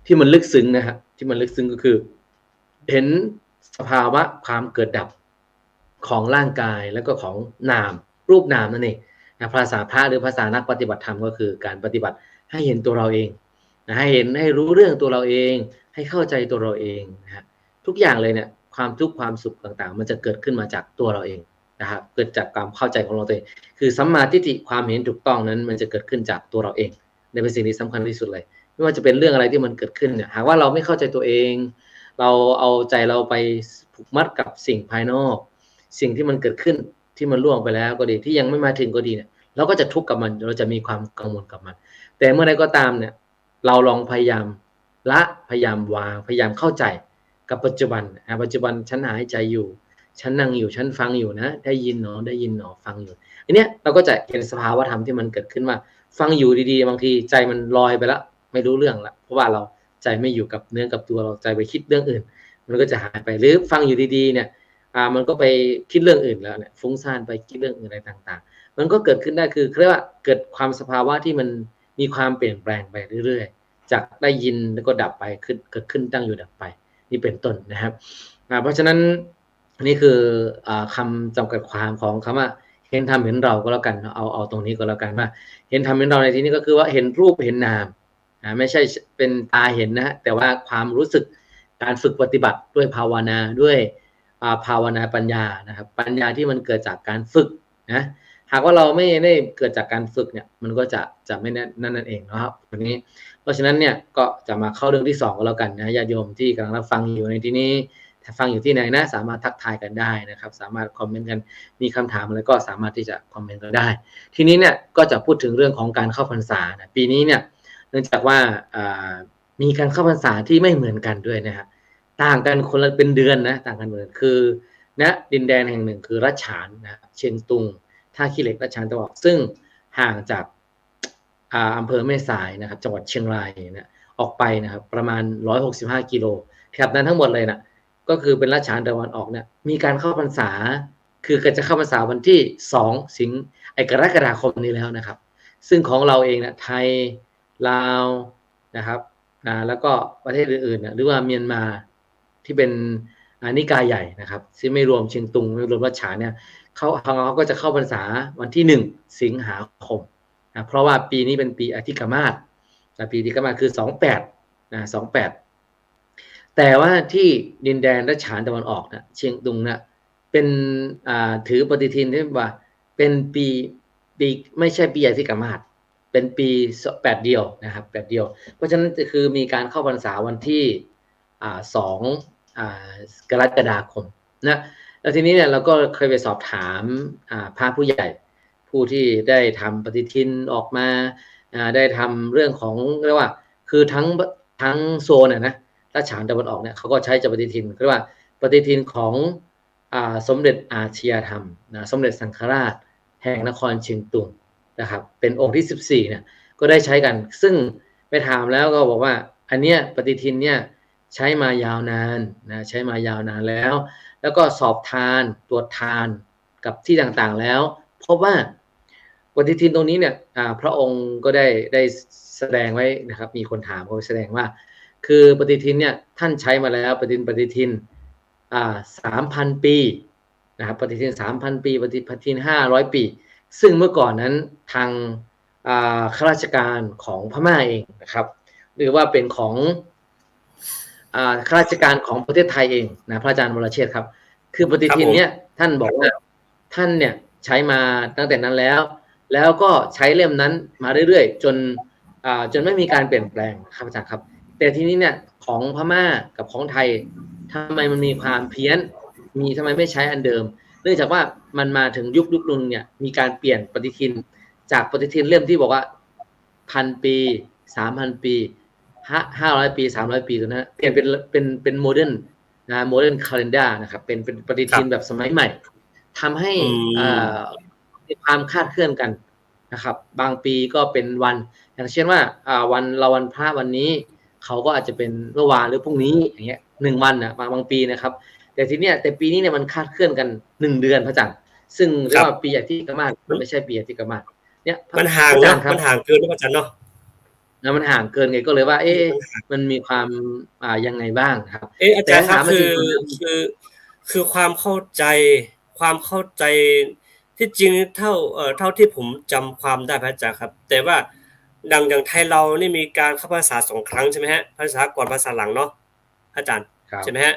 ที่มันลึกซึ้งนะครับที่มันลึกซึ้งก็คือเห็นสภาวะความเกิดดับของร่างกายแล้วก็ของนามรูปนามนั่นเองภาษาพระหรือภาษานักปฏิบัติธรรมก็คือการปฏิบัติให้เห็นตัวเราเองให้เห็นให้รู้เรื่องตัวเราเองให้เข้าใจตัวเราเองนะฮะทุกอย่างเลยเนี่ยความทุกข์ความสุขต่างๆมันจะเกิดขึ้นมาจากตัวเราเองนะครับเกิดจากความเข้าใจของเราเองคือสัมมาทิฏฐิความเห็นถูกต้องนั้นมันจะเกิดขึ้นจากตัวเราเองในเป็นสิ่งที่สำคัญที่สุดเลยไม่ว่าจะเป็นเรื่องอะไรที่มันเกิดขึ้นเนี่ยหากว่าเราไม่เข้าใจตัวเองเราเอาใจเราไปผูกมัดกับสิ่งภายนอกสิ่งที่มันเกิดขึ้นที่มันล่วงไปแล้วก็ดีที่ยังไม่มาถึงก็ดีเนี่ยเราก็จะทุกข์กับมันเราจะมีความกังวลกับมันแต่เมื่อใดก็ตามเนี่ยเราลองพยายามละพยายามวางพยายามเข้าใจกับปัจจุบันปัจจุบันฉันหายใจอยู่ฉันนั่งอยู่ฉันฟังอยู่นะได้ยินหนอได้ยินหนอฟังอยู่อันเนี้ยเราก็จะเห็นสภาวะธรรมที่มันเกิดขึ้นว่าฟังอยู่ดีๆบางทีใจมันลอยไปแล้วไม่รู้เรื่องละเพราะว่าเราใจไม่อยู่กับเนื้อกับตัวเราใจไปคิดเรื่องอื่นมันก็จะหายไปหรือฟังอยู่ดีๆเนี่ยมันก็ไปคิดเรื่องอื่นแล้วเนี่ยฟุ้งซ่านไปคิดเรื่องอื่นอะไรต่างๆมันก็เกิดขึ้นได้คือเรียกว่าเกิดความสภาวะที่มันมีความเปลี่ยนแปลงไปเรื่อยๆจากได้ยินแล้วก็ดับไปเกิดขึ้นตั้งอยู่ดับไปนี่เป็นต้นนะครับเพราะฉะนั้นนี่คือคำจำกัดความของคำว่าเห็นธรรมเห็นเราก็แล้วกันเอาตรงนี้ก็แล้วกันว่าเห็นธรรมเห็นเราในที่นี้ก็คือว่าเห็นรูปเห็นนามไม่ใช่เป็นตาเห็นนะแต่ว่าความรู้สึกการฝึกปฏิบัติด้วยภาวนาด้วยภาวนาปัญญานะครับปัญญาที่มันเกิดจากการฝึกนะหากว่าเราไม่ได้เกิดจากการฝึกเนี่ยมันก็จะไม่นั่นเองนะครับวันนี้เพราะฉะนั้นเนี่ยก็จะมาเข้าเรื่องที่2ก็แล้วกันนะญาติโยมที่กำลังรับฟังอยู่ในที่นี้ถ้าฟังอยู่ที่ไหนนะสามารถทักทายกันได้นะครับสามารถคอมเมนต์กันมีคำถามอะไรก็สามารถที่จะคอมเมนต์กันได้ทีนี้เนี่ยก็จะพูดถึงเรื่องของการเข้าพรรษานะปีนี้เนี่ยเนื่องจากว่ามีการเข้าพรรษาที่ไม่เหมือนกันด้วยนะครับต่างกันคนละเป็นเดือนนะต่างกันเหมือนคือณดินแดนแห่งหนึ่งคือรัชฉานนะเชียงตุงท่าขี้เหล็กรัชฉานตะวันออกซึ่งห่างจากอำเภอแม่สายนะครับจังหวัดเชียงรายนะออกไปนะครับประมาณ165กิโลแถบนั้นทั้งหมดเลยนะก็คือเป็นรัชฉานตะวันออกเนี่ยมีการเข้าพรรษาคือก็จะเข้าพรรษาวันที่2 กรกฎาคมนี้แล้วนะครับซึ่งของเราเองนะไทยลาวนะครับแล้วก็ประเทศอื่นๆนะหรือว่าเมียนมาที่เป็นนิกายใหญ่นะครับซึ่งไม่รวมเชียงตุงไม่รวมรัชฉานเนี่ยเขาก็จะเข้าพรรษาวันที่1 สิงหาคมเพราะว่าปีนี้เป็นปีอธิกมาศปีอธิกมาศคือ28 แต่ว่าที่ดินแดนและฉานตะวันออกนะเชียงตุงนะเป็นถือปฏิทินที่ว่าเป็นปีไม่ใช่ปีใหญ่ที่กามาศเป็นปี8 เดียวนะครับ8 เดียวเพราะฉะนั้นคือมีการเข้าพรรษาวันที่2 กรกฎาคมนะแล้วทีนี้เนี่ยเราก็เคยไปสอบถามพระผู้ใหญ่ผู้ที่ได้ทำปฏิทินออกมาได้ทำเรื่องของเรียกว่าคือทั้งโซนนะถ้าฉานตะวันออกเนี่ยเขาก็ใช้ปฏิทินเรียกว่าปฏิทินของสมเด็จอาชญาธรรมนะสมเด็จสังฆราชแห่งนครเชียงตุงนะครับเป็นองค์ที่14เนี่ยก็ได้ใช้กันซึ่งไปถามแล้วก็บอกว่าอันเนี้ยปฏิทินเนี่ยใช้มายาวนานนะใช้มายาวนานแล้วก็สอบทานตรวจทานกับที่ต่างๆแล้วพบว่าปฏิทินตรงนี้เนี่ยพระองค์ก็ได้แสดงไว้นะครับมีคนถามเขาแสดงว่าคือปฏิทินเนี่ยท่านใช้มาแล้วปฏิทิน3,000 ปีนะครับปฏิทิน 3,000 ปีปฏิทิน500 ปีซึ่งเมื่อก่อนนั้นทางข้าราชการของพม่าเองนะครับหรือว่าเป็นของข้าราชการของประเทศไทยเองนะพระอาจารย์วรเชษฐ์ครับคือปฏิทินเนี้ยท่านบอกว่าท่านเนี่ยใช้มาตั้งแต่นั้นแล้วก็ใช้เล่มนั้นมาเรื่อยๆจนไม่มีการเปลี่ยนแปลงครับอาจารย์ครับแต่ทีนี้เนี่ยของพม่ากับของไทยทำไมมันมีความเพี้ยนทำไมไม่ใช้อันเดิมเนื่องจากว่ามันมาถึงยุคนึงเนี่ยมีการเปลี่ยนปฏิทินจากปฏิทินเล่มที่บอกว่า1,000 ปี 3,000 ปี500 ปี300 ปีตัวนั้นเปลี่ยนเป็นโมเดิร์นโมเดิร์นคาเลนดาร์นะครับเป็นปฏิทินแบบสมัยใหม่ทำให้มีความคลาดเคลื่อนกันนะครับบางปีก็เป็นวันอย่างเช่นว่าวันพระวันนี้เขาก็อาจจะเป็นเมื่อวานหรือพรุ่งนี้อย่างเงี้ย1 วันนะบางปีนะครับแต่ทีเนี้ยแต่ปีนี้เนี่ยมันคลาดเคลื่อนกัน1 เดือนพระอาจารย์ซึ่งเรียกว่าปีใหญ่ที่กามาศมันไม่ใช่ปีใหญ่ที่กามาศเนี่ยมันห่างเนาะมันห่างเกินพระอาจารย์เนาะแล้วมันห่างเกินไงก็เลยว่ามันมีความยังไงบ้างครับอาจารย์ครับคือความเข้าใจที่จริงเท่าที่ผมจำความได้พระอาจารย์ครับแต่ว่าอย่างไทยเรานี่มีการเข้าพรรษา2 ครั้งใช่ไหมฮะพรรษาก่อนพรรษาหลังเนาะอาจารย์ใช่ไหมฮะ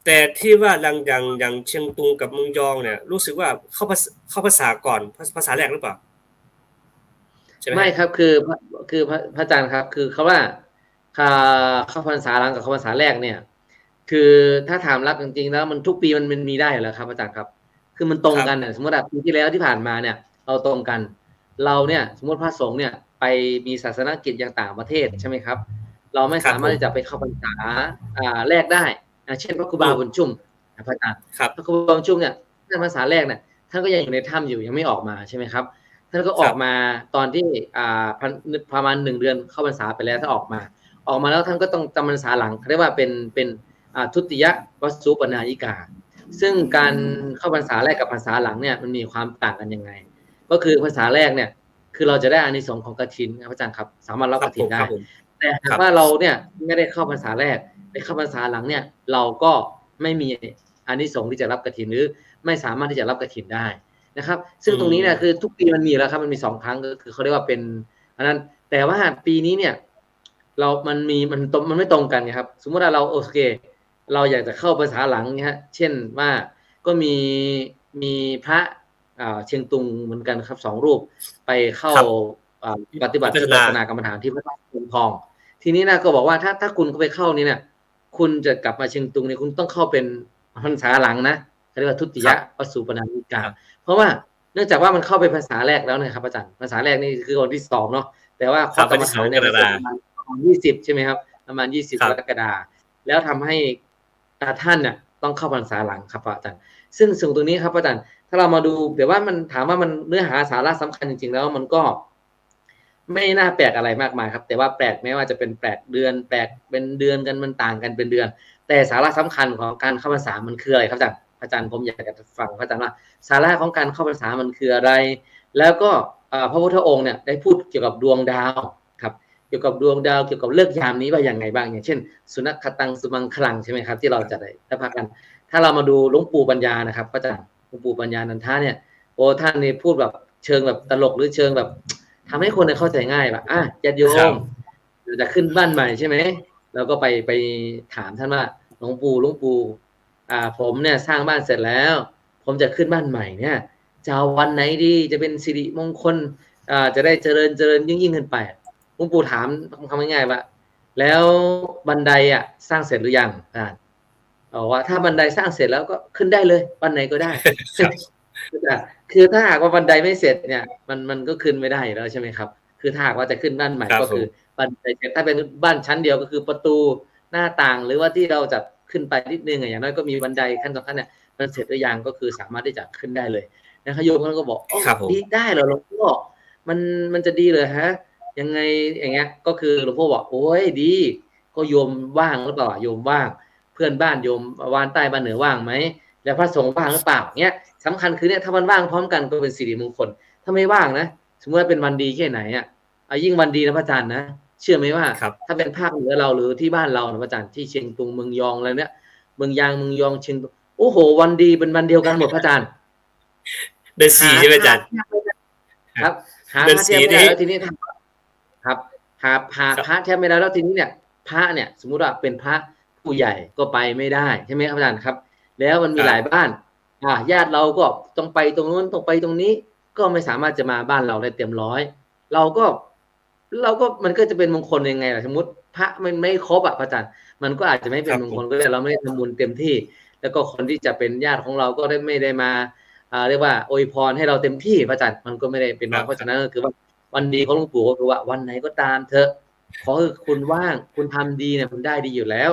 แต่ที่ว่าอย่างเชียงตุงกับเมืองยองเนี่ยรู้สึกว่าเข้าพรรษาก่อนภาษาแรกหรือเปล่าไม่ครับคือพระอาจารย์ครับคือเขาว่าเข้าพรรษาหลังกับเข้าพรรษาแรกเนี่ยคือถ้าถามรักจริงๆแล้วมันทุกปีมันมีได้อยู่แล้วครับอาจารย์ครับคือมันตรงกันเนี่ยสมมติว่าปีที่แล้วที่ผ่านมาเนี่ยเราตรงกันเราเนี่ยสมมติพระสงฆ์เนี่ยไปมีศาสนกิจอย่างต่างประเทศใช่ไหมครับเราไม่สามารถที่จะไปเข้าพรรษาแรกได้เช่นพระครูบาบุญชุ่มพระอาจารย์พระครูบาบุญชุ่มเนี่ยท่านพรรษาแรกเนี่ยท่านก็ยังอยู่ในถ้ำอยู่ยังไม่ออกมาใช่ไหมครับท่านก็ออกมาตอนที่ประมาณ1 เดือนเข้าพรรษาไปแล้วถ้าออกมาแล้วท่านก็ต้องจำพรรษาหลังเรียกว่าเป็นทุติยวสุปนายิกาซึ่งการเข้าพรรษาแรกกับพรรษาหลังเนี่ยมันมีความต่างกันยังไงก็คือพรรษาแรกเนี่ยคือเราจะได้อานิสงส์ของกฐินครับอาจารย์ครับสามารถรับกฐินได้แต่หากว่าเราเนี่ยไม่ได้เข้าพรรษาแรกไปเข้าพรรษาหลังเนี่ยเราก็ไม่มีอานิสงส์ที่จะรับกฐินหรือไม่สามารถที่จะรับกฐินได้นะครับซึ่งตรงนี้เนี่ยคือทุกปีมันมีแล้วครับมันมี2 ครั้งก็คือเขาเรียกว่าเป็นอันนั้นแต่ว่าปีนี้เนี่ยมันไม่ตรงกันครับสมมติว่าเราโอเคเราอยากจะเข้าภาษาหลังเนี่ยฮะเช่นว่าก็มีพระเชียงตุงเหมือนกันครับ2 รูปไปเข้าปฏิบัติวิปัสสนากรรมฐานที่พระธาตุพนมทองทีนี้นะก็บอกว่าถ้าคุณไปเข้านี่เนี่ยคุณจะกลับมาเชียงตุงเนี่ยคุณต้องเข้าเป็นพรรษาหลังนะเรียกว่าทุติยวสุปนายิกาเพราะว่าเนื่องจากว่ามันเข้าไปภาษาแรกแล้วนะครับอาจารย์ภาษาแรกนี่คือวันที่2เนาะแต่ว่าข้อกรรมฐานเนี่ยประมาณ20ใช่ไหมครับประมาณ20 กรกฎาคมแล้วทำให้ท่านเนี่ยต้องเข้าพรรษาหลังครับอาจารย์ซึ่งตรงนี้ครับอาจารย์ถ้าเรามาดูแต่ว่ามันถามว่ามันเนื้อหาสาระสำคัญจริงๆแล้วมันก็ไม่น่าแปลกอะไรมากมายครับแต่ว่าแปลกแม้ว่าจะเป็นแปลกเดือนแปลกเป็นเดือนกันมันต่างกันเป็นเดือนแต่สาระสำคัญของการเข้าพรรษามันคืออะไรครับอาจารย์ผมอยากจะฟังอาจารย์ว่าสาระของการเข้าพรรษามันคืออะไรแล้วก็พระพุทธองค์เนี่ยได้พูดเกี่ยวกับดวงดาวครับเกี่ยวกับดวงดาวเกี่ยวกับฤกษ์ยามนี้ว่าอย่างไงบ้างอย่างเช่นสุนัขตังสุมังคลังใช่ไหมครับที่เราจะได้พักกันถ้าเรามาดูหลวงปู่ปัญญานะครับอาจารย์หลวงปู่ปัญญานันทะเนี่ยโอ้ท่านนี่พูดแบบเชิงแบบตลกหรือเชิงแบบทำให้คนเข้าใจง่ายแบบญาติโยมจะขึ้นบ้านใหม่ใช่ไหม แล้วก็ไปถามท่านว่าหลวงปู่ผมเนี่ยสร้างบ้านเสร็จแล้ว ผมจะขึ้นบ้านใหม่เนี่ยจะเอาวันไหนดีจะเป็นสิริมงคลจะได้เจริญยิ่งขึ้นไปหลวงปู่ถามคำง่ายๆว่าแล้วบันไดสร้างเสร็จหรือยังบอกว่าถ้าบันไดสร้างเสร็จแล้วก็ขึ้นได้เลยวันไหนก็ได้ คือถ้าหากว่าบันไดไม่เสร็จเนี่ยมันก็ขึ้นไม่ได้แล้วใช่ไหมครับคือถ้าหากว่าจะขึ้นบ้านใหม่ก็คือบันไดเสร็จถ้าเป็นบ้านชั้นเดียวก็คือประตูหน้าต่างหรือว่าที่เราจะขึ้นไปนิดนึงอย่างน้อยก็มีบันไดขั้นสองขั้นเนี่ยมันเสร็จหรือยังก็คือสามารถที่จะขึ้นได้เลยนะครับโยมก็บอกดีได้เหรอหลวงพ่อมันจะดีเลยฮะยังไงอย่างเงี้ยก็คือหลวงพ่อบอกโอ้ยดีก็โยมว่างหรือเปล่าโยมว่างเพื่อนบ้านโยมบ้านใต้บ้านเหนือว่างไหมแล้วพระสงฆ์ว่างหรือเปล่าเนี้ยสำคัญคือเนี่ยถ้ามันว่างพร้อมกันก็เป็นสิริมงคลถ้าไม่ว่างนะสมมติว่าเป็นวันดีแค่ไหนยิ่งวันดีนะพระอาจารย์นะเชื่อไหมว่าถ้าเป็นภาคเหนือเราหรือที่บ้านเรานะพระอาจารย์ที่เชียงตุงเมืองยองอะไรเนี่ยเมืองยองเชียงตุงโอ้โหวันดีเป็นวันเดียวกันหมดพระอาจารย์เดือน4ใช่ไหมอาจารย์ครับหาพระเทียบไม่ได้แล้วทีนี้ครับหาพระแทบไม่ได้แล้วทีนี้เนี่ยพระเนี่ยสมมุติว่าเป็นพระผู้ใหญ่ก็ไปไม่ได้ใช่ไหมครับอาจารย์ครับแล้วมันมีหลายบ้านญาติเราก็ต้องไปตรงนู้นต้องไปตรงนี้ก็ไม่สามารถจะมาบ้านเราได้เต็มร้อยเราก็มันก็จะเป็นมงคลยังไงล่ะสมมติพระมันไม่ครบพระอาจารย์มันก็อาจจะไม่เป็นมงคลก็ได้เราไม่ได้ทำบุญเต็มที่แล้วก็คนที่จะเป็นญาติของเราก็ไม่ได้มาเรียกว่าอวยพรให้เราเต็มที่พระอาจารย์มันก็ไม่ได้เป็นเพราะฉะนั้นก็คือว่าวันดีของหลวงปู่ก็คือว่าวันไหนก็ตามเถอะขอคือคุณว่างคุณทำดีเนี่ยมันได้ดีอยู่แล้ว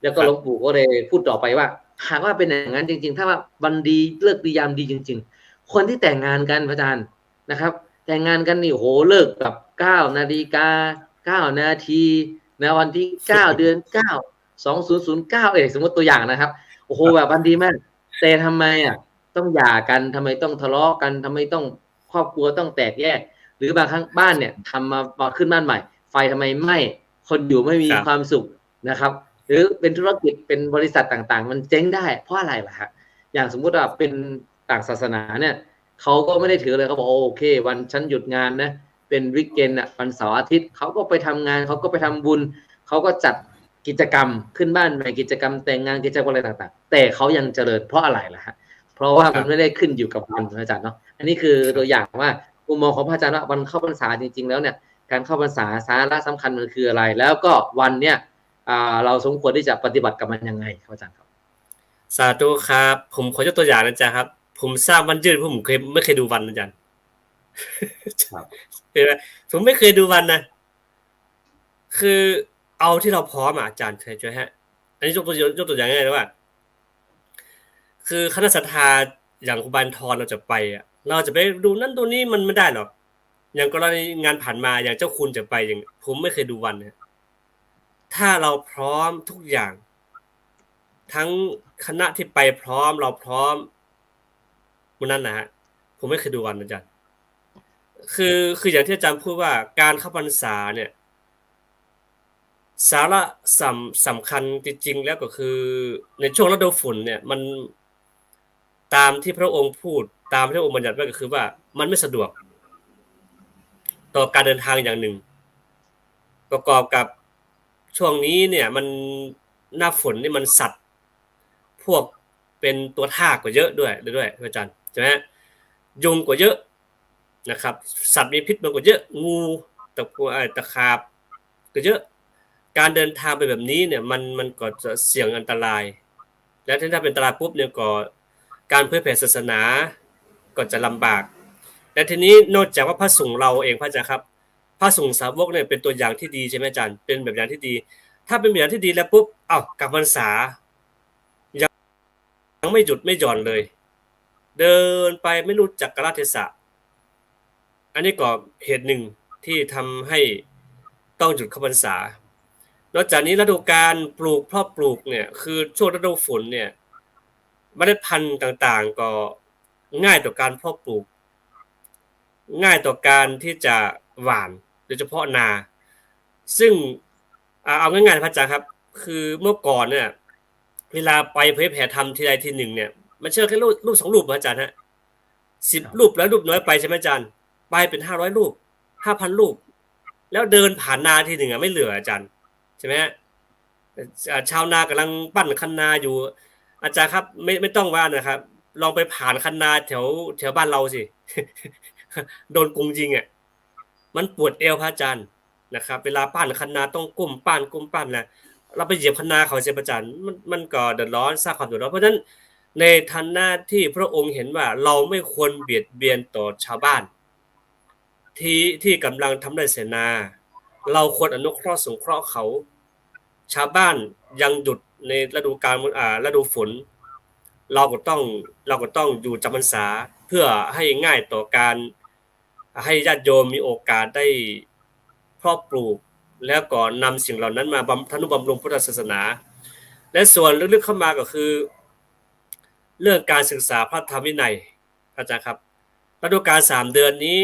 แล้วก็หลวงปู่ก็เลยพูดต่อไปว่าหากว่าเป็นอย่างนั้นจริงๆถ้าว่าวันดีเลิกดียามดีจริงๆคนที่แต่งงานกันพระอาจารย์นะครับแต่งงานกันนี่โหเลิกแบบ9 นาฬิกา 9 นาทีในวันที่9 เดือน 9 2009สมมติตัวอย่างนะครับโอ้โหแบบวันดีมากแต่ทำไมต้องหย่ากันทำไมต้องทะเลาะกันทำไมต้องครอบครัวต้องแตกแยกหรือบางครั้งบ้านเนี่ยทำมาขึ้นบ้านใหม่ไฟทำไมไหม้คนอยู่ไม่มีความสุขนะครับหรือเป็นธุรกิจเป็นบริษัทต่างๆมันเจ๊งได้เพราะอะไรล่ะฮะอย่างสมมุติว่าเป็นต่างศาสนาเนี่ยเขาก็ไม่ได้ถือเลยเขาบอกโอเควันฉันหยุดงานนะเป็นวิกเกนวันเสาร์อาทิตย์เขาก็ไปทำงานเขาก็ไปทำบุญเขาก็จัดกิจกรรมขึ้นบ้านใหม่กิจกรรมแต่งงานกิจกรรมอะไรต่างๆแต่เขายังเจริญเพราะอะไรล่ะฮะเพราะว่ามันไม่ได้ขึ้นอยู่กับวันอาจารย์เนาะอันนี้คือตัวอย่างว่ามุมมองของพระอาจารย์ว่าวันเข้าพรรษาจริงๆแล้วเนี่ยการเข้าพรรษาสาระสำคัญมันคืออะไรแล้วก็วันเนี่ยเราสมควรที่จะปฏิบัติกับมันยังไงครับอาจารย์ครับสาธุครับผมขอยกตัวอย่างนะจ๊ะครับผมทราบวันยืดผมไม่เคยดูวันอาจารย์เห็นไหมผมไม่เคยดูวันนะคือเอาที่เราพร้อมอาจารย์เคยเจอฮะอันนี้ยกตัวอย่างง่ายๆเลยว่าคือคณะศรัทธาอย่างอุบาลทรเราจะไปเราจะไปดูนั่นดูนี่มันไม่ได้หรอกอย่างกรณีงานผ่านมาอย่างเจ้าคุณจะไปอย่างผมไม่เคยดูวันนะถ้าเราพร้อมทุกอย่างทั้งคณะที่ไปพร้อมเราพร้อมวันนั้นนะฮะผมไม่เคยดูวันอาจารย์คืออย่างที่อาจารย์พูดว่าการเข้าพรรษาเนี่ยสาระสำคัญจริงๆแล้วก็คือในช่วงฤดูฝนเนี่ยมันตามที่พระองค์พูดตามที่พระองค์บัญญัติไว้ก็คือว่ามันไม่สะดวกต่อการเดินทางอย่างหนึ่งประกอบกับช่วงนี้เนี่ยมันหน้าฝนนี่มันสัตว์พวกเป็นตัวทากกว่าเยอะด้วยอาจารย์ใช่ไหมยุงกว่าเยอะนะครับสัตว์มีพิษมากกว่าเยอะงูตะขาบก็เยอะการเดินทางไปแบบนี้เนี่ยมันก็จะเสี่ยงอันตรายและถ้าเป็นอันตรายปุ๊บเนี่ยก็การเผยแผ่ศาสนาก็จะลำบากและทีนี้นอกจากว่าพระสงฆ์เราเองพระอาจารย์ครับพระสงฆ์สาวกเนี่ยเป็นตัวอย่างที่ดีใช่ไหมอาจารย์เป็นแบบอย่างที่ดีถ้าเป็นแบบอย่างที่ดีแล้วปุ๊บกลับพรรษายังไม่หยุดไม่หย่อนเลยเดินไปไม่รู้จักกาลเทศะอันนี้ก็เหตุหนึ่งที่ทำให้ต้องหยุดเข้าพรรษานอกจากนี้ฤดูการปลูกเพราะปลูกเนี่ยคือช่วงฤดูฝนเนี่ยเมล็ดพันธุ์ต่างๆก็ง่ายต่อการเพาะปลูกง่ายต่อการที่จะหว่านโดยเฉพาะนาซึ่งเอาง่ายๆพระอาจารย์ครับคือเมื่อก่อนเนี่ยเวลาไปเผยแผ่ธรรมทีใดทีหนึ่งเนี่ยมันเชื่อแค่รูป2รูปอาจารย์ฮะ10 รูปแล้วรูปน้อยไปใช่ไหมอาจารย์ไปเป็น500 รูป 5,000 รูปแล้วเดินผ่านนาทีหนึ่งไม่เหลืออาจารย์ใช่ไหมฮะ ชาวนากำลังปั้นคันนาอยู่อาจารย์ครับไม่ต้องว่านะครับลองไปผ่านคันนาแถวบ้านเราสิ โดนกรุงจริงอ่ะมันปวดเอวพระอาจารย์นะครับเวลาปั้นคันนาต้องก้มปั้นนะเราไปเหยียบคันนาเขาเสียประจันมันก็เดือดร้อนสร้างความเดือดร้อนเพราะฉะนั้นในฐานะที่พระองค์เห็นว่าเราไม่ควรเบียดเบียนต่อชาวบ้านที่กำลังทำไร่เสนาเราควรอนุเคราะห์สงเคราะห์เขาชาวบ้านยังหยุดในฤดูกาลฤดูฝนเราก็ต้องอยู่จำพรรษาเพื่อให้ง่ายต่อการให้ญาติโยมมีโอกาสได้เพาะปลูกแล้วก็นำสิ่งเหล่านั้นมาทนุบำรุงพุทธศาสนาและส่วนลึกๆเข้ามาก็คือเรื่องการศึกษาพระธรรมวินัยอาจารย์ครับฤดูกาล3 เดือนนี้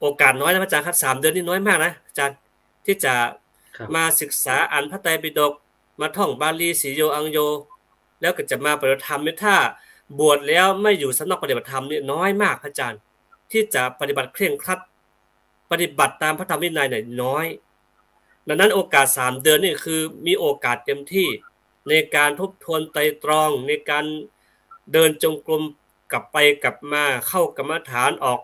โอกาสน้อยนะอาจารย์ครับ3 เดือนนี่น้อยมากนะอาจารย์ที่จะมาศึกษาอ่านพระไตรปิฎกมาท่องบาลีสีโยอังโยแล้วก็จะมาปฏิบัติธรรมถ้าบวชแล้วไม่อยู่สำนักปฏิบัติธรรมนี่น้อยมากอาจารย์ที่จะปฏิบัติเคร่งครัดปฏิบัติตามพระธรรมวินัยเนี่ยน้อยดังนั้นโอกาส3 เดือนนี่คือมีโอกาสเต็มที่ในการทบทวนไตรตรองในการเดินจงกรมกลับไปกลับมาเข้ากรรมฐานออ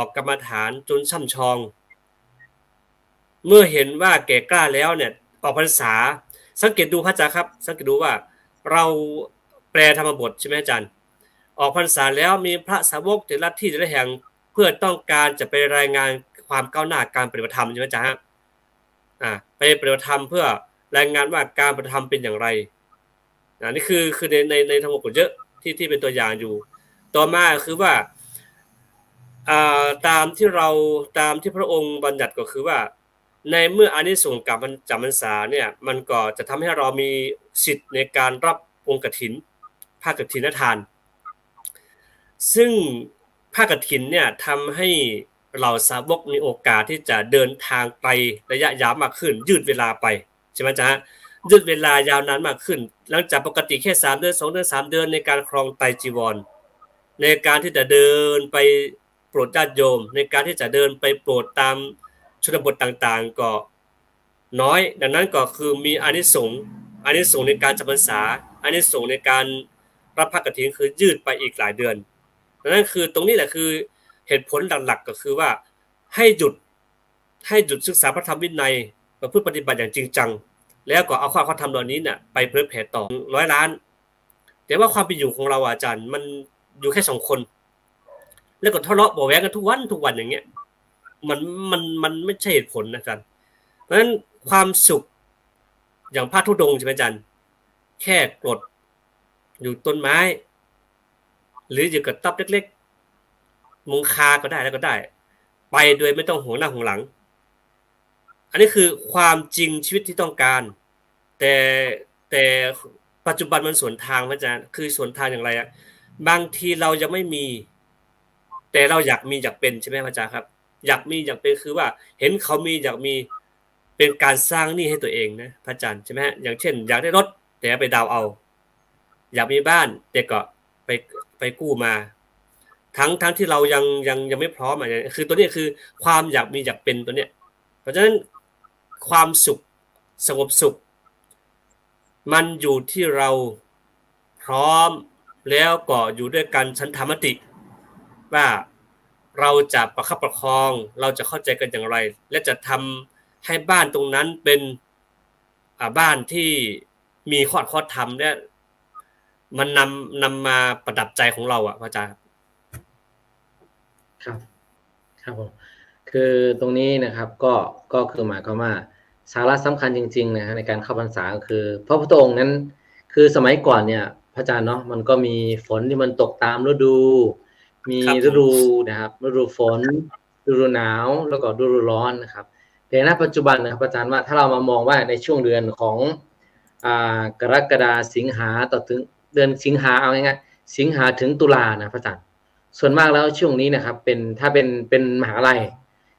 กกรรมฐานจนช่ำชองเมื่อเห็นว่าแก่กล้าแล้วเนี่ยออกพรรษาสังเกตดูพระอาจารย์ครับสังเกตดูว่าเราแปลธรรมบทใช่ไหมอาจารย์ออกพรรษาแล้วมีพระสาวกแต่ละที่แต่ละแห่งเพื่อต้องการจะไปรายงานความก้าวหน้าการปฏิบัติธรรมใช่ไหมอาจารย์ไปปฏิบัติธรรมเพื่อรายงานว่าการปฏิบัติธรรมเป็นอย่างไรนี่คือในธรรมบทเยอะที่เป็นตัวอย่างอยู่ต่อมาคือว่าตามที่พระองค์บัญญัติก็คือว่าในเมื่ออานิสงส์กับจำพรรษาเนี่ยมันก็จะทำให้เรามีสิทธิ์ในการรับองค์กฐินผ้ากฐินทานซึ่งผ้ากฐินเนี่ยทำให้เหล่าสาวกมีโอกาสที่จะเดินทางไประยะยาวมากขึ้นยืดเวลาไปใช่ไหมจ๊ะยืดเวลายาวนานมากขึ้นหลังจากปกติแค่3 เดือน2 เดือน3 เดือนในการครองไตรจีวรในการที่จะเดินไปโปรดญาติโยมในการที่จะเดินไปโปรดตามชนบทต่างๆก็น้อยดังนั้นก็คือมีอานิสงส์ในการจำพรรษาอานิสงส์ในการรับผ้ากฐินคือยืดไปอีกหลายเดือนนั่นคือตรงนี้แหละคือเหตุผลหลักๆก็คือว่าให้หยุดศึกษาพระธรรมวินัยประพฤติปฏิบัติอย่างจริงจังแล้วก็เอาข้อธรรมเหล่านี้เนี่ยไปเผยแผ่ต่อ100 ล้านแต่ว่าความเป็นอยู่ของเราอาจารย์มันอยู่แค่2 คนแล้วก็ทะเลาะเบาะแว้งกันทุกวันอย่างเงี้ยมันไม่ใช่เหตุผลนะอาจารย์เพราะฉะนั้นความสุขอย่างพระธุดงค์ใช่ไหมอาจารย์แค่กรดอยู่ต้นไม้หรืออยู่กับตับเล็กๆมุงคาก็ได้แล้วก็ได้ไปโดยไม่ต้องห่วงหน้าห่วงหลังอันนี้คือความจริงชีวิตที่ต้องการแต่ปัจจุบันมันสวนทางอาจารย์คือสวนทางอย่างไรอ่ะบางทีเรายังไม่มีแต่เราอยากมีอยากเป็นใช่ไหมอาจารย์ครับอยากมีอยากเป็นคือว่าเห็นเขามีอยากมีเป็นการสร้างหนี้ให้ตัวเองนะพระอาจารย์ใช่ไหมฮะอย่างเช่นอยากได้รถแต่ไปดาวเอาอยากมีบ้านแต่ก็ไปกู้มาทั้งที่เรายังไม่พร้อมอะไรคือตัวนี้คือความอยากมีอยากเป็นตัวเนี้ยเพราะฉะนั้นความสุขสงบสุขมันอยู่ที่เราพร้อมแล้วก็อยู่ด้วยกันฉันทามติว่าเราจะประคับประคองเราจะเข้าใจกันอย่างไรและจะทำให้บ้านตรงนั้นเป็นบ้านที่มีข้อธรรมเนี่ยมันนำมาประดับใจของเราพระอาจารย์ครับผมคือตรงนี้นะครับก็คือหมายความว่าสาระสำคัญจริงๆนะฮะในการเข้าพรรษาก็คือพระพุทธองค์นั้นคือสมัยก่อนเนี่ยพระอาจารย์เนาะมันก็มีฝนที่มันตกตามฤดูมีฤดูนะครับฤดูฝนฤดูหนาวแล้วก็ฤดูร้อนนะครับแต่ณปัจจุบันนะครับอาจารย์ว่าถ้าเรามามองว่าในช่วงเดือนของกรกฎาสิงหาต่อถึงเดือนสิงหาเอาง่ายๆสิงหาถึงตุลานะพระอาจารย์ส่วนมากแล้วช่วงนี้นะครับถ้าเป็นมหาลัย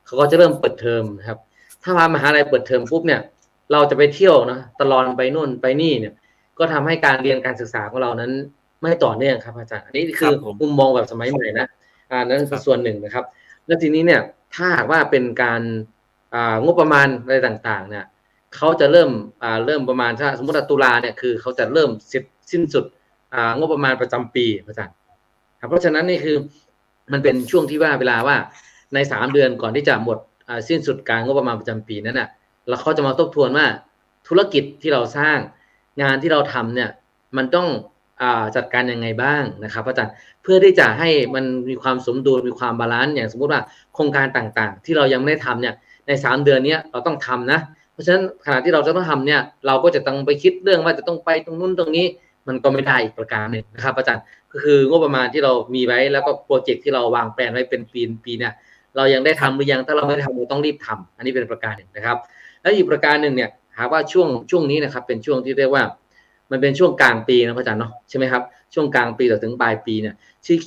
เขาก็จะเริ่มเปิดเทอมนะครับถ้ามหาลัยเปิดเทอมปุ๊บเนี่ยเราจะไปเที่ยวนะตลอดไปนู่นไปนี่เนี่ยก็ทำให้การเรียนการศึกษาของเรานั้นไม่ต่อเนื่องครับอาจารย์อันนี้คือมุมมองแบบสมัยใหม่นะนั่นคือส่วนหนึ่งนะครับแล้วทีนี้เนี่ยถ้าหากว่าเป็นการงบประมาณอะไรต่างๆเนี่ย เขาจะเริ่มประมาณถ้าสมมติว่าตุลาเนี่ยคือเขาจะเริ่มสิ้นสุดงบประมาณประจำปีอาจารย์ครับเพราะฉะนั้นนี่คือมันเป็นช่วงที่ว่าเวลาว่าใน3 เดือนก่อนที่จะหมดสิ้นสุดการงบประมาณประจำปีนั้นน่ะแล้วเขาจะมาทบทวนว่าธุรกิจที่เราสร้างงานที่เราทำเนี่ยมันต้องจัดการยังไงบ้างนะครับอาจารย์เพื่อที่จะให้มันมีความสมดุลมีความบาลานซ์อย่างสมมุติว่าโครงการต่างๆที่เรายังไม่ได้ทำเนี่ยใน3 เดือนนี้เราต้องทำนะเพราะฉะนั้นขณะที่เราจะต้องทำเนี่ยเราก็จะต้องไปคิดเรื่องว่าจะต้องไปตรงนู้นตรงนี้มันก็ไม่ได้อีกประการหนึ่งนะครับอาจารย์ก็คืองบประมาณที่เรามีไว้แล้วก็โปรเจกต์ที่เราวางแผนไว้เป็นปีเนี่ยเรายังได้ทำหรือยังถ้าเราไม่ได้ทำเราต้องรีบทำอันนี้เป็นประการหนึ่งนะครับแล้วอีกประการหนึ่งเนี่ยหากว่าช่วงนี้นะครับเป็นช่วงที่เรียกว่ามันเป็นช่วงกลางปีนะอาจารย์เนาะใช่ไหมครับช่วงกลางปีถึงปลายปีเนี่ย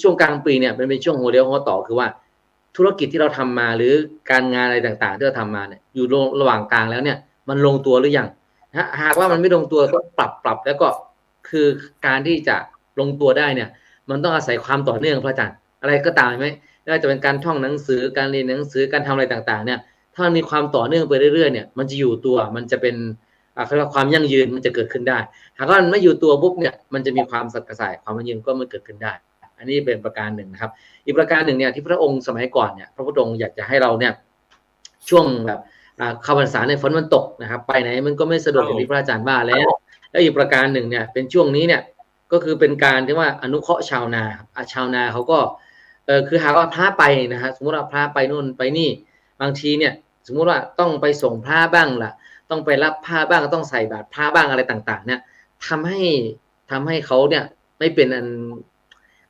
ช่วงกลางปีเนี่ยมันเป็นช่วงหัวเลี้ยวหัวต่อคือว่าธุรกิจที่เราทำมาหรือการงานอะไรต่างๆที่เราทำมาเนี่ยอยู่ระหว่างกลางแล้วเนี่ยมันลงตัวหรือยังหากว่ามันไม่ลงตัวก็ปรับแล้วก็คือการที่จะลงตัวได้เนี่ยมันต้องอาศัยความต่อเนื่องพระอาจารย์อะไรก็ตามไหมไม่ว่าจะเป็นการท่องหนังสือการเรียนหนังสือการทำอะไรต่างๆเนี่ยถ้ามันมีความต่อเนื่องไปเรื่อยๆเนี่ยมันจะอยู่ตัวมันจะเป็นเขาเรียกว่าความยั่งยืนมันจะเกิดขึ้นได้หากว่ามันไม่อยู่ตัวปุ๊บเนี่ยมันจะมีความสักกระส่ายความยั่งยืนก็ไม่เกิดขึ้นได้อันนี้เป็นประการหนึ่งนะครับอีกประการหนึ่งเนี่ยที่พระองค์สมัยก่อนเนี่ยพระพุทธองค์อยากจะให้เราเนี่ยช่วงแบบเข้าพรรษาในฝนมันตกนะครับไปไหนมันก็ไม่สะดวกอย่างที่พระอาจารย์ว่าแล้วอีกประการหนึ่งเนี่ยเป็นช่วงนี้เนี่ยก็คือเป็นการที่ว่าอนุเคราะห์ชาวนาชาวนาเขาก็คือหากว่าพระไปนะฮะสมมติว่าพระไปนู่นไปนี่บางทีเนี่ยสมมุติว่าต้องไปส่งพระบ้างล่ะต้องไปรับผ้าบ้างต้องใส่บาตรผ้าบ้างอะไรต่างๆเนี่ยทำให้เขาเนี่ยไม่เป็นอัน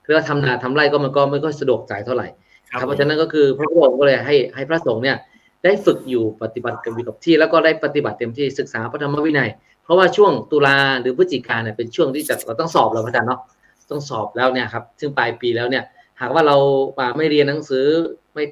คือว่าทำนาทำไร่ก็มันก็ไม่ค่อยสะดวกใจเท่าไหร่ครับเพราะฉะนั้นก็คือพระพุทธองค์ก็เลยให้พระสงฆ์เนี่ยได้ฝึกอยู่ปฏิบัติกับที่แล้วก็ได้ปฏิบัติเต็มที่ศึกษาพระธรรมวินัยเพราะว่าช่วงตุลาหรือพฤศจิกายนเนี่ยเป็นช่วงที่เราต้องสอบแล้วพระอาจารย์เนาะต้องสอบแล้วเนี่ยครับซึ่งปลายปีแล้วเนี่ยหากว่าเราไม่เรียนหนังสือไม่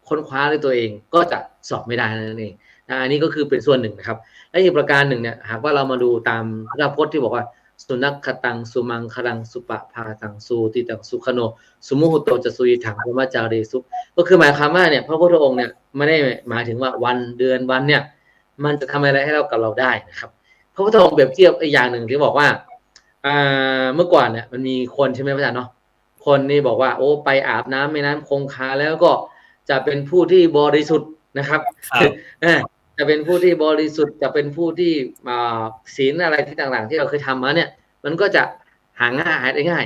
ค้นคว้าด้วยตัวเองก็จะสอบไม่ได้นั่นเองอันนี้ก็คือเป็นส่วนหนึ่งนะครับและอีกประการหนึ่งเนี่ยหากว่าเรามาดูตามพระพจน์ที่บอกว่าสุนัขขตังสุมังคลังสุปะพาตังสุติตังสุขโนสุมุหุโตจะสุยถังพระมาจารีสุก็คือหมายความว่าเนี่ยพระพุทธองค์เนี่ยไม่ได้หมายถึงว่าวันเดือนวันเนี่ยมันจะทำอะไรให้เรากับเราได้นะครับพระพุทธองค์เปรียบเทียบอีกอย่างหนึ่งที่บอกว่าเมื่อก่อนเนี่ยมันมีคนใช่ไหมพระอาจารย์เนาะคนนี่บอกว่าโอ้ไปอาบน้ำแม่น้ำคงคาแล้วก็จะเป็นผู้ที่บริสุทธิ์นะครับจะเป็นผู้ที่บริสุทธิ์จะเป็นผู้ที่ศีลอะไรที่ต่างๆที่เราเคยทำมาเนี่ยมันก็จะหาได้ง่าย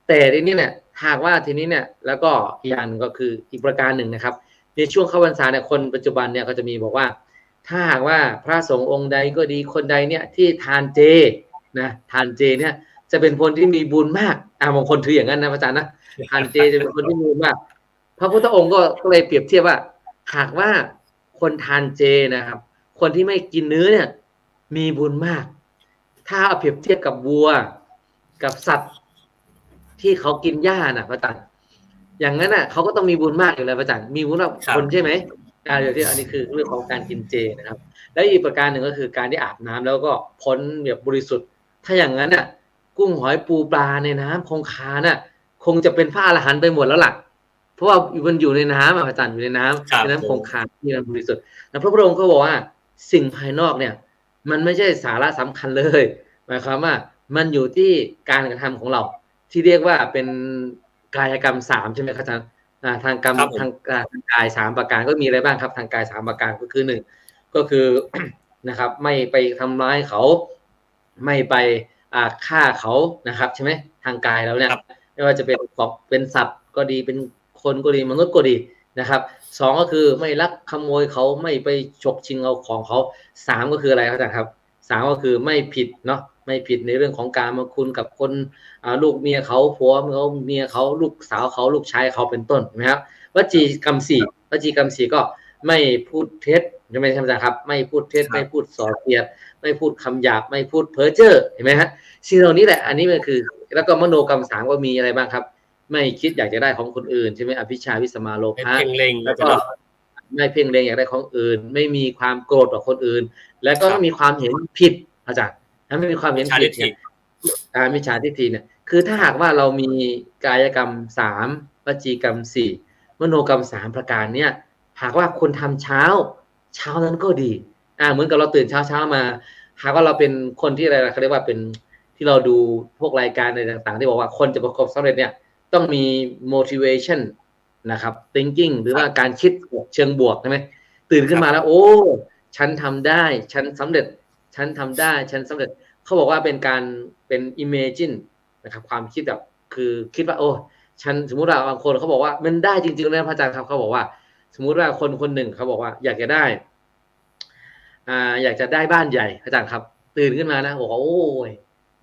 แต่ทีนี้เนี่ยหากว่าทีนี้เนี่ยแล้วก็อีกอย่างนึงก็คืออีกประการหนึ่งนะครับในช่วงเข้าพรรษาเนี่ยคนปัจจุบันเนี่ยก็จะมีบอกว่าถ้าหากว่าพระสงฆ์องค์ใดก็ดีคนใดเนี่ยที่ทานเจนะทานเจเนี่ยจะเป็นคนที่มีบุญมากบางคนถืออย่างนั้นนะอาจารย์นะทานเจจะเป็นคนที่มีบุญมากพระพุทธองค์ก็เลยเปรียบเทียบว่าหากว่าคนทานเจนะครับคนที่ไม่กินเนื้อเนี่ยมีบุญมากถ้าเอาเปรียบเทียบกับวัวกับสัตว์ที่เขากินหญ้าน่ะพระอาจารย์อย่างนั้นน่ะเขาก็ต้องมีบุญมากอยู่แล้วพระอาจารย์มีบุญมากคนใช่ไหมเดี๋ยวที่อันนี้คือเรื่องของการกินเจนะครับแล้วอีกประการหนึ่งก็คือการที่อาบน้ำแล้วก็พ้นแบบบริสุทธิ์ถ้าอย่างนั้นน่ะกุ้งหอยปูปลาในน้ำคงคาน่ะคงจะเป็นพระอรหันต์ไปหมดแล้วล่ะเพราะว่ามันอยู่ในน้ำอาจารย์อยู่ในน้ำคงคาที่มันบริสุทธิ์แล้วพระพุทธองค์ก็บอกว่าสิ่งภายนอกเนี่ยมันไม่ใช่สาระสำคัญเลยหมายความว่ามันอยู่ที่การกระทำของเราที่เรียกว่าเป็นกายกรรม3ใช่ไหมครับอาจารย์ทางกรรมทางกาย3ประการก็มีอะไรบ้างครับทางกาย3ประการก็คือ1ก็คือนะครับไม่ไปทำร้ายเขาไม่ไปฆ่าเขานะครับใช่ไหมทางกายแล้วเนี่ยไม่ว่าจะเป็นสัตว์ก็ดีเป็นคนก็ดีมนุษย์ก็ดีนะครับ2ก็คือไม่ลักขโมยเขาไม่ไปฉกชิงเอาของเขา3ก็คืออะไรครับ3ก็คือไม่ผิดเนาะไม่ผิดในเรื่องของการมาคุณกับคนลูกเมียเขาผัวเขาเมียเขาลูกสาวเขาลูกชายเขาเป็นต้นนะครับวจีกรรม4ก็ไม่พูดเท็จใช่ไหมครับไม่พูดเท็จไม่พูดส่อเสียดไม่พูดคำหยาบไม่พูดเพ้อเจ้อเห็นไหมฮะสิ่งเหล่านี้แหละอันนี้มันคือแล้วก็มโนกรรม3ก็มีอะไรบ้างครับไม่คิดอยากจะได้ของคนอื่นใช่ไหมอภิชาวิสมาโลภะแล้วก็ไม่เพ่งเล็งอยากได้ของอื่นไม่มีความโกรธต่อคนอื่นแล้วก็มีความเห็นผิดอาจารย์ถ้าไม่มีความเห็นผิดเนี่ยมิจฉาทิฏฐิเนี่ยคือถ้าหากว่าเรามีกายกรรม3วจีกรรม4มโนกรรม3ประการเนี่ยหากว่าคุณทำเช้านั้นก็ดี เหมือนกับเราตื่นเช้ามาหากว่าเราเป็นคนที่อะไรเขาเรียกว่าเป็นที่เราดูพวกรายการอะไรต่างๆที่บอกว่าคนจะประสบสำเร็จเนี่ยต้องมี motivation นะครับ thinking หรือว่าการคิดเชิงบวกใช่ไหมตื่นขึ้นมาแล้วโอ้ฉันทำได้ฉันสำเร็จฉันทำได้ฉันสำเร็จเขาบอกว่าเป็นการเป็น imagine นะครับความคิดแบบคือคิดว่าโอ้ฉันสมมุติว่าบางคนเขาบอกว่ามันได้จริงๆนะพระอาจารย์ครับเขาบอกว่าสมมุติว่าคนหนึ่งเขาบอกว่าอยากจะได้อยากจะได้บ้านใหญ่อาจารย์ครับตื่นขึ้นมานะบอกว่าโอ้ย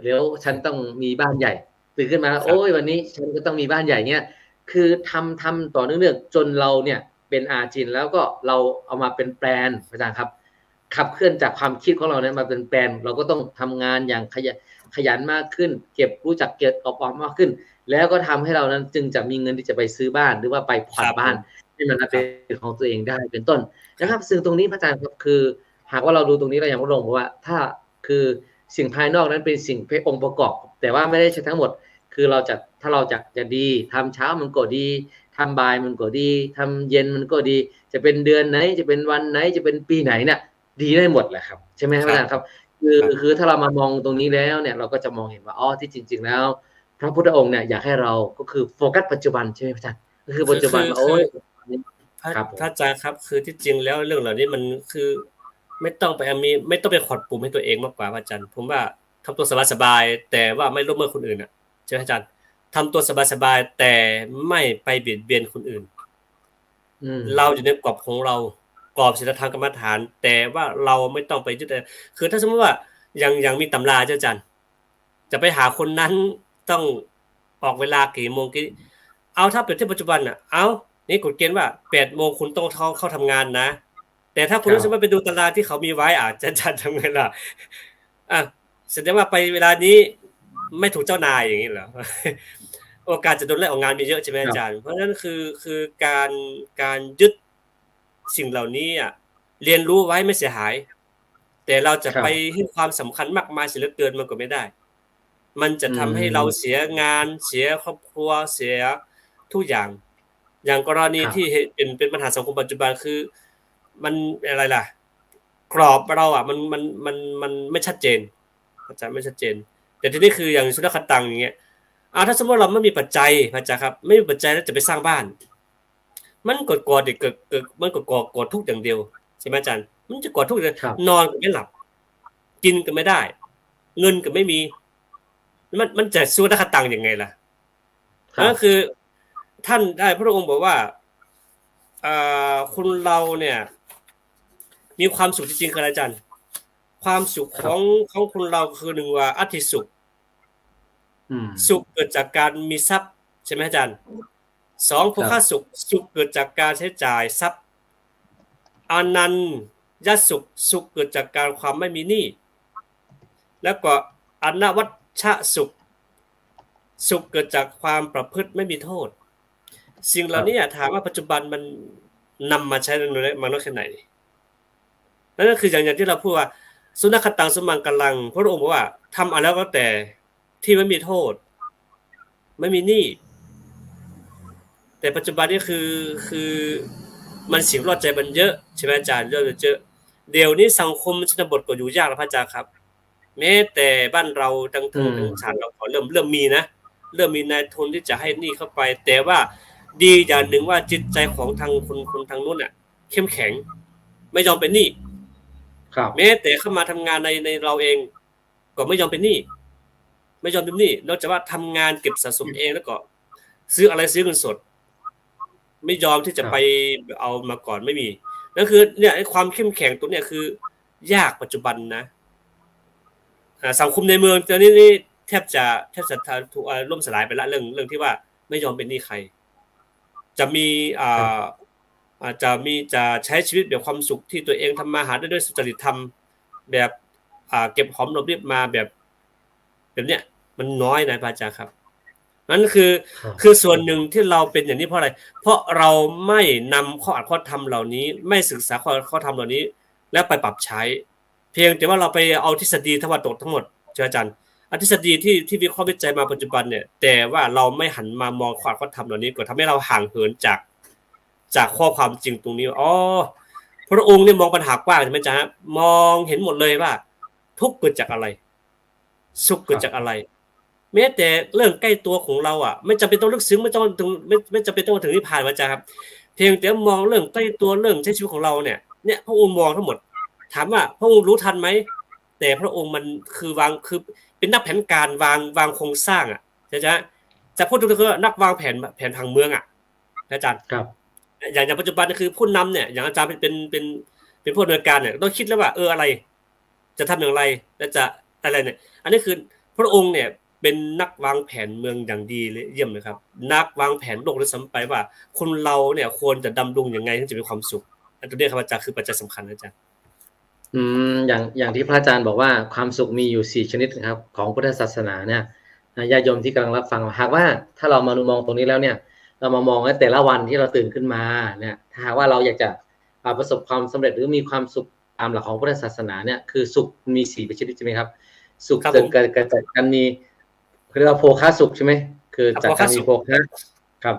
เดี๋ยวฉันต้องมีบ้านใหญ่ตื่นขึ้นมาโอ้ยวันนี้ฉันก็ต้องมีบ้านใหญ่เนี่ยคือทำต่อเนื่องๆจนเราเนี่ยเป็นอาจินแล้วก็เราเอามาเป็นแปลนอาจารย์ครับขับเคลื่อนจากความคิดของเราเนี่ยมาเป็นแปลนเราก็ต้องทำงานอย่างขยันมากขึ้นรู้จักเก็บออมมากขึ้นแล้วก็ทำให้เรานั้นจึงจะมีเงินที่จะไปซื้อบ้านหรือว่าไปผ่อนบ้านให้มันเป็นของตัวเองได้เป็นต้นนะครับซึ่งตรงนี้พระอาจารย์ครับคือหากว่าเราดูตรงนี้เราอย่างพระองค์บอกว่าถ้าคือสิ่งภายนอกนั้นเป็นสิ่งเป็นองค์ประกอบแต่ว่าไม่ได้ใช่ทั้งหมดคือถ้าเราจะดีทำเช้ามันก็ดีทำบ่ายมันก็ดีทำเย็นมันก็ดีจะเป็นเดือนไหนจะเป็นวันไหนจะเป็นปีไหนเนี่ยดีได้หมดแหละครับใช่ไหมครับอาจารย์ครับคือถ้าเรามามองตรงนี้แล้วเนี่ยเราก็จะมองเห็นว่าที่จริงๆแล้วพระพุทธองค์เนี่ยอยากให้เราก็คือโฟกัสปัจจุบันใช่ไหมอาจารย์ก็คือปัจจุบันโอ้ยครับพระอาจารย์ครับคือที่จริงแล้วเรื่องเหล่านี้มันคือไม่ต้องไปไม่ต้องไปขอดปุ่มให้ตัวเองมากกว่าอาจารย์ผมว่าทำตัวสบายๆแต่ว่าไม่ร่วมมือคนอื่นอ่ะใช่ไหมอาจารย์ทำตัวสบายๆแต่ไม่ไปเบียดเบียนคนอื่นเราอยู่ในกรอบของเรากรอบศีลธรรมกรรมฐานแต่ว่าเราไม่ต้องไปยึดคือถ้าสมมติว่ายังมีตำราอาจารย์จะไปหาคนนั้นต้องออกเวลากี่โมงกี่เอาถ้าเป็นที่ปัจจุบันอ่ะนี่กฎเกณฑ์ว่า8 โมงคุณต้องเข้าทำงานนะแต่ถ้าคุณรู้สึกว่าไปดูตารางที่เขามีไว้จะทำไงล่ะแสดงว่าไปเวลานี้ไม่ถูกเจ้านายอย่างนี้เหรอโอกาสจะโดนไล่ออกงานมีเยอะใช่ไหมอาจารย์เพราะฉะนั้นคือการยึดสิ่งเหล่านี้เรียนรู้ไว้ไม่เสียหายแต่เราจะไปให้ความสำคัญมากมายเสียเหลือเกินมันก็ไม่ได้มันจะทำให้เราเสียงานเสียครอบครัวเสียทุกอย่างกรณีที่เป็นปัญหาสังคมปัจจุบันคือมันอะไรล่ะกรอบเรามันไม่ชัดเจนอาจารย์ไม่ชัดเจนแต่ทีนี้คืออย่างชุดคตังอย่างเงี้ยถ้าสมมติเราไม่มีปัจจัยพระอาจารย์ครับไม่มีปัจจัยแล้วจะไปสร้างบ้านมันกดเกิดมันกดทุกอย่างเดียวใช่ไหมอาจารย์มันจะกดทุกอย่างนอนก็ไม่หลับกินก็ไม่ได้เงินก็ไม่มีมันจะสู้นักตังยังไงล่ะก็คือท่านได้พระองค์บอกว่าคนเราเนี่ยมีความสุขจริงๆคืออะไรอาจารย์ความสุขของคนเราคือหนึ่งว่าอธิสุขสุขเกิดจากการมีทรัพย์ใช่ไหมอาจารย์2ภุคสุขเกิดจากการใช้จ่ายทรัพย์อนันยสุขเกิดจากการความไม่มีหนี้แล้วก็อนวัชชะสุขเกิดจากความประพฤติไม่มีโทษสิ่งเหล่านี้ถามว่าปัจจุบันมันนำมาใช้ในมนุษย์แค่ไหนนั่นก็คืออย่างที่เราพูดว่าสุนัขตังสมังกำลังพระองค์บอกว่าทำอะไรแล้วก็แต่ที่ไม่มีโทษไม่มีหนี้แต่ปัจจุบันนี่คือมันสิ่งรอดใจมันเยอะใช่ไหมอาจารย์เยอะเดี๋ยวนี้สังคมชนบทก็อยู่ยากแล้วพระอาจารย์ครับแม้แต่บ้านเราทั้งชาติเราขอเริ่มมีนะเริ่มมีนายทุนที่จะให้หนี้เข้าไปแต่ว่าดีอย่างหนึ่งว่าจิตใจของทางคนทางนู้นเข้มแข็งไม่ยอมเป็นหนี้แม้แต่เข้ามาทำงานในเราเองก็ไม่ยอมเป็นหนี้ไม่ยอมเป็นหนี้นอกจากว่าทำงานเก็บสะสมเองแล้วก็ซื้อเงินสดไม่ยอมที่จะไปเอามาก่อนไม่มีนั่นคือเนี่ยไอ้ความเข้มแข็งตัวเนี่ยคือยากปัจจุบันนะสังคมในเมืองตอนนี้นี่แทบจะถูกล่มสลายไปละเรื่องที่ว่าไม่ยอมเป็นหนี้ใครจะมีจะใช้ชีวิตแบบความสุขที่ตัวเองทำมาหาได้ด้วยสุจริตธรรมแบบเก็บหอมรอมริบมาแบบเนี้ยมันน้อยนะพระอาจารย์ครับนั่นคือส่วนหนึ่งที่เราเป็นอย่างนี้เพราะอะไรเพราะเราไม่นำข้ออัดข้อธรรมเหล่านี้ไม่ศึกษาข้อธรรมเหล่านี้แล้วไปปรับใช้เพียงแต่ว่าเราไปเอาทฤษฎีตะวันตกทั้งหมดอาจารย์ทฤษฎีที่วิเคราะห์วิจัยมาปัจจุบันเนี่ยแต่ว่าเราไม่หันมามองข้อธรรมเหล่านี้ก็ทำให้เราห่างเหินจากข้อความจริงตรงนี้ พระองค์เนี่ยมองปัญหากว้างใช่ไหมจ๊ะมองเห็นหมดเลยว่าทุกข์เกิดจากอะไรสุขเกิดจากอะไรแม้แต่เรื่องใกล้ตัวของเราอ่ะไม่จำเป็นต้องลึกซึ้งไม่ต้องถึงไม่จำเป็นต้องถึงนิพพานวะจ๊ะครับเพียงแต่มองเรื่องใกล้ตัวเรื่องใช้ชีวิตของเราเนี่ยพระองค์มองทั้งหมดถามว่าพระองค์รู้ทันไหมแต่พระองค์มันคือวางคือเป็นนักแผนการวางโครงสร้างอ่ะจ๊ะจะพูดถึงคือนักวางแผนผังเมืองอ่ะอาจารย์ครับอย่างปัจจุบันคือผู้นำเนี่ยอย่างอาจารย์เป็นผู้ดำเนินการเนี่ยต้องคิดแล้วว่าอะไรจะทำอย่างไรและจะอะไรเนี่ยอันนี้คือพระองค์เนี่ยเป็นนักวางแผนเมืองอย่างดีเลยเยี่ยมเลยครับนักวางแผนโลกด้วยซ้ำไปว่าคนเราเนี่ยควรจะดำรงยังไงถึงจะมีความสุขอันนี้ครับอาจารย์คือปัจจัยสำคัญนะอาจารย์อย่างที่พระอาจารย์บอกว่าความสุขมีอยู่4ชนิดนะครับของพุทธศาสนาเนี่ยญาติโยมที่กำลังรับฟังหากว่าถ้าเรามามองตรงนี้แล้วเนี่ยเรามามองว่าแต่ละวันที่เราตื่นขึ้นมาเนี่ยถ้าหากว่าเราอยากจะประสบความสำเร็จหรือมีความสุขตามหลักของพุทธศาสนาเนี่ยคือสุขมี4ชนิดใช่ไหมครับสุขเกิดจากการมีเรียกว่าโภคะสุขใช่ไหมคือจากการมีโภคะครับ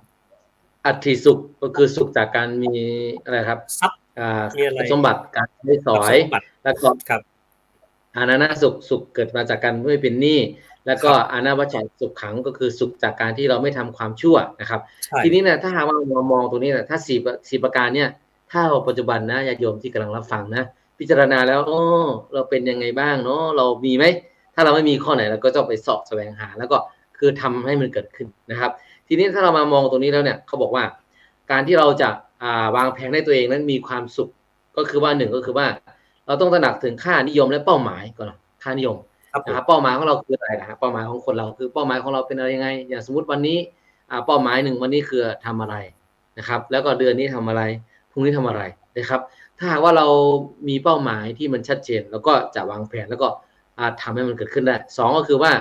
อัตถิสุขก็คือสุขจากการมีอะไรครับทรัพย์สมบัติการใช้สอยแล้วก็อานันทสุขเกิดมาจากการไม่เป็นหนี้แล้วก็อานาวัชชสุขขังก็คือสุขจากการที่เราไม่ทำความชั่วนะครับทีนี้เนี่ยถ้าหากว่าเรามองตรงนี้นะถ้าสี่ประการเนี่ยถ้าปัจจุบันนะญาติโยมที่กำลังรับฟังนะพิจารณาแล้วเราเป็นยังไงบ้างเนาะเรามีไหมถ้าเราไม่มีข้อไหนเราก็ต้องไปสอบแสวงหาแล้วก็คือทำให้มันเกิดขึ้นนะครับทีนี้ถ้าเรามามองตรงนี้แล้วเนี่ยเขาบอกว่าการที่เราจะวางแผนให้ตัวเองนั้นมีความสุขก็คือว่า1ก็คือว่าเราต้องตระหนักถึงค่านิยมและเป้าหมายก่อนค่านิยมนะครับเป้าหมายของเราคืออะไรนะครับเป้าหมายของคนเราคือเป้าหมายของเราเป็นอะไรยังไงอย่างสมมติวันนี้เป้าหมาย1วันนี้คือทำอะไรนะครับแล้วก็เดือนนี้ทำอะไรพรุ่งนี้ทำอะไรนะครับถ้าหากว่าเรามีเป้าหมายที่มันชัดเจนแล้วก็จะวางแผนแล้วก็ทำให้มันเกิดขึ้นได้2ก็คือว่า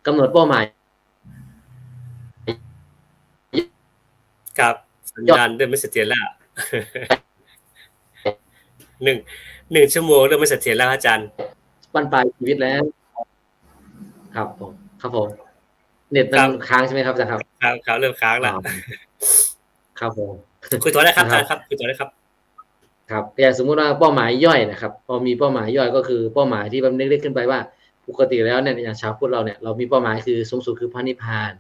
กำหนดเป้าหมายกับสัญญาณเริ่มไม่เสถียรแล้ว1 ชั่วโมงเริ่มไม่เสถียรแล้วอาจารย์บรรปลายชีวิตแล้วครับผมเน็ตมันค้างใช่ไหมครับอาจารย์ครับเริ่มค้างแล้วครับผมคุยต่อได้ครับอาจารย์ครับคุยต่อได้ครับครับอย่างสมมุติว่าเป้าหมายย่อยนะครับพอมีเป้าหมายย่อยก็คือเป้าหมายที่มันเล็กๆขึ้นไปว่าปกติแล้วเนี่ยอย่างชาวพุทธเราเนี่ยเรามีเป้าหมายคือสูงสุดคือพระนิพพาน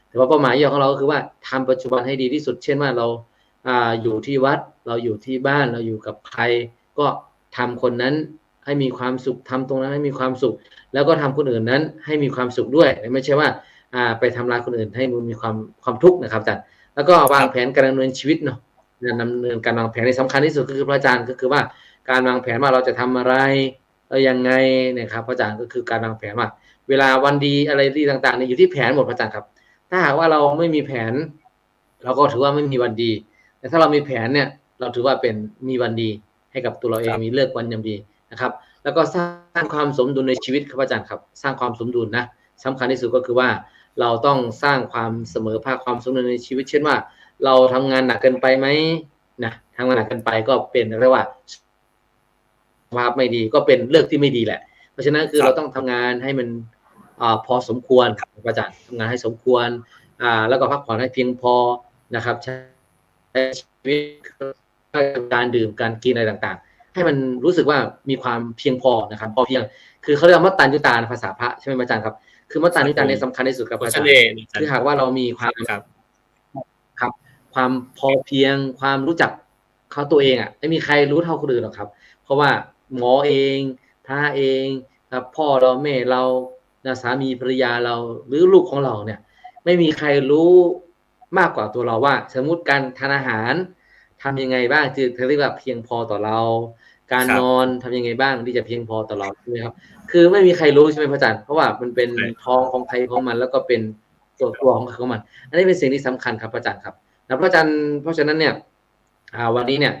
แต่ว่าเป้าหมายย่อยของเราก็คือว่าทำปัจจุบันให้ดีที่สุดเช่นว่าเราอยู่ที่วัดเราอยู่ที่บ้านเราอยู่กับใครก็ทำคนนั้นให้มีความสุขทำตรงนั้นให้มีความสุขแล้วก็ทำคนอื่นนั้นให้มีความสุขด้วยไม่ใช่ว่าไปทำร้ายคนอื่นให้มันมีความทุกข์นะครับอาจารย์แล้วก็วางแผนการดำเนินชีวิตเนาะดำเนินการวางแผนที่สำคัญที่สุดก็คือพระอาจารย์ก็คือว่าการวางแผนว่าเราจะทำอะไรแล้วยังไงนะครับพระอาจารย์ก็คือการวางแผนว่าเวลาวันดีอะไรดีต่างๆเนี่ยอยู่ที่แผนหมดพระอาจารย์ครับถ้าหากว่าเราไม่มีแผนเราก็ถือว่าไม่มีวันดีแต่ถ้าเรามีแผนเนี่ยเราถือว่าเป็นมีวันดีให้กับตัวเราเองมีเลิกวันยามดีนะครับแล้วก็สร้างความสมดุลในชีวิตครับอาจารย์ครับสร้างความสมดุลนะสำคัญที่สุดก็คือว่าเราต้องสร้างความเสมอภาคความสมดุลในชีวิตเช่นว่าเราทำงานหนักเกินไปไหมนะทำงานหนักเกินไปก็เป็นเรียกว่าสภาพไม่ดีก็เป็นเลือกที่ไม่ดีแหละเพราะฉะนั้นคือเราต้องทำงานให้มันพอสมควรอาจารย์ทำงานให้สมควรแล้วก็พักผ่อนให้เพียงพอนะครับใช้ชีวิตการดื่มการกินอะไรต่างๆให้มันรู้สึกว่ามีความเพียงพอนะครับพอเพียงคือเขาเรียกว่ามัตตัญญูตาภาษาพระใช่ไหมอาจารย์ครับคือมัตตัญญูตาในสำคัญที่สุดครับอาจารย์คือหากว่าเรามีความครับความพอเพียงความรู้จักเขาตัวเองไม่มีใครรู้เท่าคนอื่นหรอกครับเพราะว่าหมอเองพระเองครับพ่อเราแม่เราสามีภรรยาเราหรือลูกของเราเนี่ยไม่มีใครรู้มากกว่าตัวเราว่าสมมุติการทานอาหารทำยังไงบ้างที่เรียกว่าเพียงพอต่อเราการนอนทำยังไงบ้างที่จะเพียงพอต่อเราใช่ไหมครับคือไม่มีใครรู้ใช่ไหมพระอาจารย์เพราะว่ามันเป็นท้องของใครของมันแล้วก็เป็นตัวของมันอันนี้เป็นสิ่งที่สำคัญครับพระอาจารย์ครับนะพระอาจารย์เพราะฉะนั้นเนี่ยวันนี้เนี่ย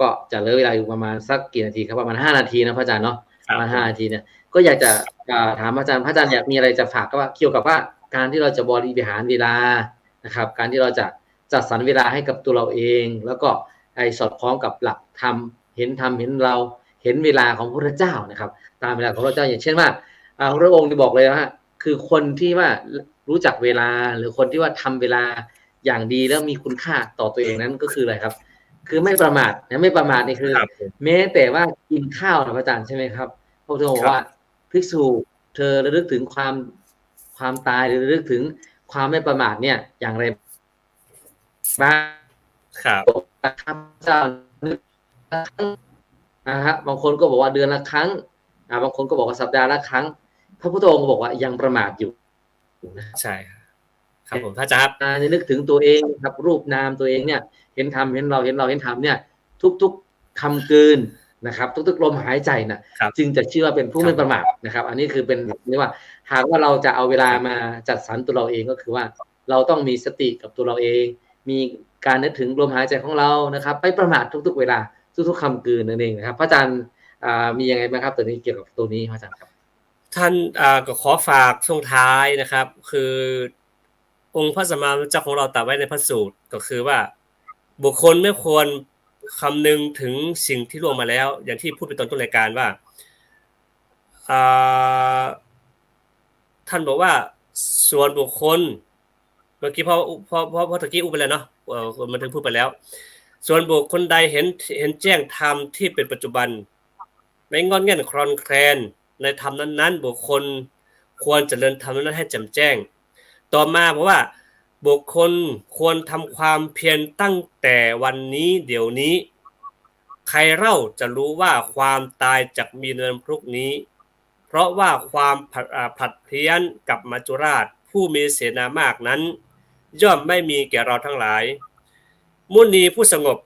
ก็จะเหลือเวลาอยู่ประมาณสักกี่นาทีครับประมาณ5นาทีนะพระอาจารย์เนาะประมาณ5นาทีเนี่ยก็อยากจะถามพระอาจารย์อยากมีอะไรจะฝากก็ว่าเกี่ยวกับว่าการที่เราจะบริหารเวลานะครับการที่เราจะจัดสรรเวลาให้กับตัวเราเองแล้วก็สอดคล้องกับหลักธรรมเห็นเราเห็นเวลาของพระพุทธเจ้านะครับตามเวลาของพระพุทธเจ้าอย่างเช่นว่าพระองค์ได้บอกเลยว่าคือคนที่ว่ารู้จักเวลาหรือคนที่ว่าทำเวลาอย่างดีแล้วมีคุณค่าต่อตัวเองนั้นก็คืออะไรครับ คือไม่ประมาทนะไม่ประมาทนี่คือ ครับ แม้แต่ว่ากินข้าวนะพระอาจารย์ใช่ไหมครับพระพุทธองค์บอกว่าภิกษุเธอระลึกถึงความตายหรือระลึกถึงความไม่ประมาทเนี่ยอย่างไรบ้าง ครับ ข้าพเจ้านึกนะฮะบางคนก็บอกว่าเดือนละครั้งบางคนก็บอกว่าสัปดาห์ละครั้งพระพุทธองค์บอกว่ายังประมาทอยู่นะ ใช่ครับผมพระอาจารย์ครับ นึกถึงตัวเองครับรูปนามตัวเองเนี่ยเห็นธรรมเห็นเราเห็นธรรมเนี่ยทุกๆคำกลืนนะครับทุกๆลมหายใจน่ะจึงจะชื่อว่าเป็นผู้ไม่ประมาทนะครับอันนี้คือเป็นเรียกว่าหากว่าเราจะเอาเวลามาจัดสรรตัวเราเองก็คือว่าเราต้องมีสติกับตัวเราเองมีการนึกถึงลมหายใจของเรานะครับไม่ประมาททุกๆเวลาทุกๆคำกลืนนั่นเองนะครับพระอาจารย์มียังไงบ้างครับตัวนี้เกี่ยวกับตัวนี้พระอาจารย์ครับท่านก็ขอฝากช่วงท้ายนะครับคือองค์พระสัมมาสัมพุทธเจ้าของเราตรัสไว้ในพระสูตรก็คือว่าบุคคลไม่ควรคำนึงถึงสิ่งที่ล่วงมาแล้วอย่างที่พูดไปตอนต้นรายการว่าท่านบอกว่าส่วนบุคคลเมื่อกี้พอตะกี้อุปไปแล้วเนาะมันถึงพูดไปแล้วส่วนบุคคลใดเห็นแจ้งธรรมที่เป็นปัจจุบันไม่งอนแง่นคลอนแคลนในธรรมนั้นๆบุคคลควรเจริญธรรมนั้นให้แจ่มแจ้งต่อมาเพราะว่าบุคคลควรทำความเพียรตั้งแต่วันนี้เดี๋ยวนี้ใครเล่าจะรู้ว่าความตายจักมีในวันพรุ่งนี้เพราะว่าความผลัดเพี้ยนกับมัจจุราชผู้มีเสนามากนั้นย่อมไม่มีแก่เราทั้งหลายมุนีผู้สงบ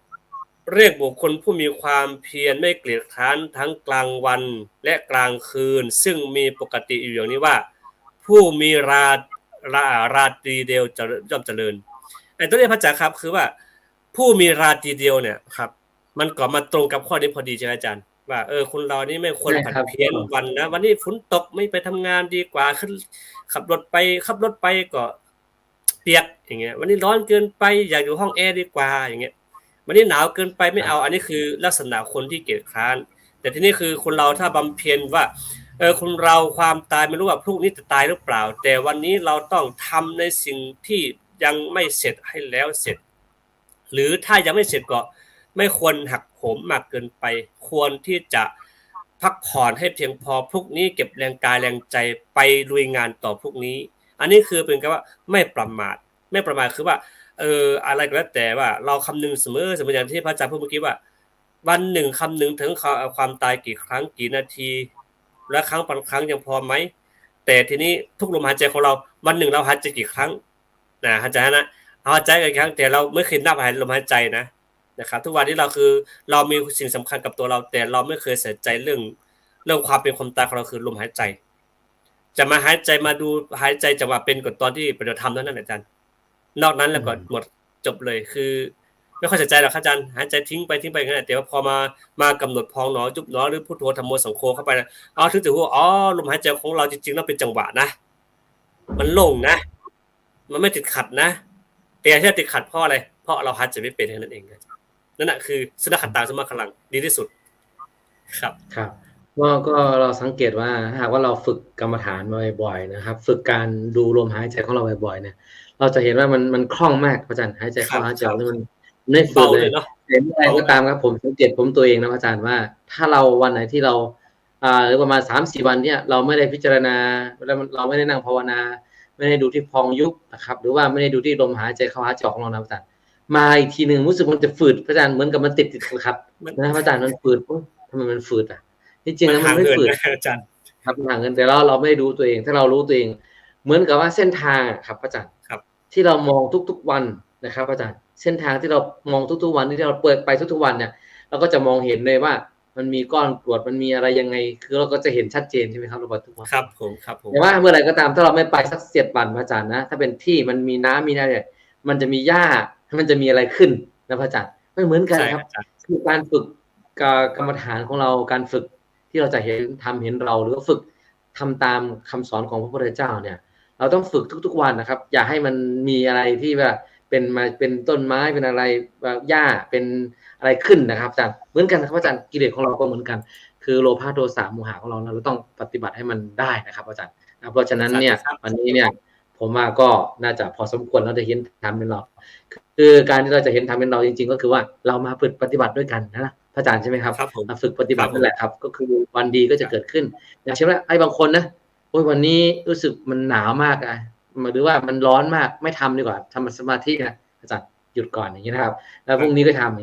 เรียกบุคคลผู้มีความเพียรไม่เกลียดคร้านทั้งกลางวันและกลางคืนซึ่งมีปกติอยู่อย่างนี้ว่าผู้มีราตรีเดียวจะย่อมเจริญไอ้ตัวนี้พระอาจารย์ครับคือว่าผู้มีราตรีเดียวเนี่ยครับมันก็มาตรงกับข้อนี้พอดีใช่ไหมอาจารย์ว่าคนเรานี่ไม่ควรผัดเพี้ยนวันนะวันนี้ฝนตกไม่ไปทำงานดีกว่าขึ้นขับรถไปก็เปียกอย่างเงี้ยวันนี้ร้อนเกินไปอยากอยู่ห้องแอร์ดีกว่าอย่างเงี้ยวันนี้หนาวเกินไปไม่เอาอันนี้คือลักษณะคนที่เกียจคร้านแต่ที่นี่คือคนเราถ้าบำเพ็ญว่าคนเราความตายไม่รู้ว่าพรุ่งนี้จะตายหรือเปล่าแต่วันนี้เราต้องทำในสิ่งที่ยังไม่เสร็จให้แล้วเสร็จหรือถ้ายังไม่เสร็จก็ไม่ควรหักโหมมากเกินไปควรที่จะพักผ่อนให้เพียงพอพรุ่งนี้เก็บแรงกายแรงใจไปลุยงานต่อพรุ่งนี้อันนี้คือเป็นคำว่าไม่ประมาทคือว่าอะไรก็แล้วแต่ว่าเราคำนึงเสมออย่างที่พระอาจารย์พูดเมื่อกี้ว่าวันหนึ่งคำนึงถึงความตายกี่ครั้งกี่นาทีและครั้งบางครั้งยังพอไหมแต่ทีนี้ทุกลมหายใจของเราวันหนึ่งเราหายใจกี่ครั้งหายใจนะหายใจกี่ครั้งแต่เราไม่เคยนับลมหายใจนะครับทุกวันนี้เรามีสิ่งสำคัญกับตัวเราแต่เราไม่เคยใส่ใจเรื่องความเป็นความตายของเราคือลมหายใจจะมาหายใจมาดูหายใจจะมาเป็นก่อนตอนที่ปฏิบัติธรรมเท่านั้นอาจารย์นอกนั้นแล้วก็หมดจบเลยคือไม่ค่อยใส่ใจหรอกอาจารย์หายใจทิ้งไปอย่างนั้นแต่ว่าพอมากำหนดพองหนอยุบหนอหรือพุทโธธัมโมสังโฆเข้าไปนะถึงจะรู้ลมหายใจของเราจริงๆแล้วเป็นจังหวะนะมันโล่งนะมันไม่ติดขัดนะแต่ที่ติดขัดเพราะอะไรเพราะเราหายใจไม่เป็นแค่นั้นเองนั่นแหะคือสุนัขขัดตาสมาขังดีที่สุดครับก็เราสังเกตว่าหากว่าเราฝึกกรรมฐานบ่อยๆนะครับฝึกการดูลมหายใจของเราบ่อยๆเนี่ยเราจะเห็นว่ามันคล่องมากอาจารย์หายใจเข้าหายใจออกนี่มันไม่ฝืนเลยเห็นอะไรก็ตามครับผมสังเกตผมตัวเองนะอาจารย์ว่าถ้าเราวันไหนที่เราหรือประมาณ 3-4 วันเนี่ยเราไม่ได้พิจารณาเราไม่ได้นั่งภาวนาไม่ได้ดูที่พองยุบนะครับหรือว่าไม่ได้ดูที่ลมหายใจเข้าหายใจออกของเราอาจารย์มาอีกทีนึงรู้สึกมันจะฝืดอาจารย์เหมือนกับมันติดขัดนะอาจารย์มันฝืดทำไมมันฝืดที่จริงแล้วมันไม่ฝืดอาจารย์ครับห่างเงินแต่เราไม่รู้ตัวเองถ้าเรารู้ตัวเองเหมือนกับว่าเส้นทางครับอาจารย์ครับที่เรามองทุกๆวันนะครับอาจารย์เส้นทางที่เรามองทุกๆวันที่เราเปิดไปทุกๆวันเนี่ยเราก็จะมองเห็นเลยว่ามันมีก้อนกรวดมันมีอะไรยังไงคือเราก็จะเห็นชัดเจนใช่ไหมครับเราทุกวันครับผมแต่ว่าเมื่อไหร่ก็ตามถ้าเราไม่ไปสัก7 วันอาจารย์นะถ้าเป็นที่มันมีน้ำมีอะไรมันจะมีหญ้ามันจะมีอะไรขึ้นนะอาจารย์ไม่เหมือนกันครับคือการฝึกกรรมฐานของเราการฝึกที่เราจะเห็นเราหรือฝึกทำตามคำสอนของพระพุทธเจ้าเนี่ยเราต้องฝึกทุกๆวันนะครับอย่าให้มันมีอะไรที่แบบเป็นต้นไม้เป็นอะไรหญ้าเป็นอะไรขึ้นนะครับอาจารย์เหมือนกันครับอาจารย์กิเลสของเราก็เหมือนกันคือโลภะโทสะโมหะของเราต้องปฏิบัติให้มันได้นะครับอาจารย์เพราะฉะนั้นเนี่ยวันนี้เนี่ย ผมว่าก็น่าจะพอสมควรแล้วจะเห็นธรรมเป็นเราคือการที่เราจะเห็นธรรมเป็นเราจริงๆก็คือว่าเรามาฝึกปฏิบัติด้วยกันนะพระอาจารย์ใช่ไหมครับ ครับผม มาฝึกปฏิบัตินั่นแหละครับก็คือวันดีก็จะเกิดขึ้นอย่างเช่นว่าไอ้บางคนนะโอ้ยวันนี้รู้สึกมันหนาวมากอ่ะหรือว่ามันร้อนมากไม่ทำดีกว่าทำสมาธินะอาจารย์หยุดก่อนอย่างนี้นะครับแล้วพรุ่งนี้ก็ทำ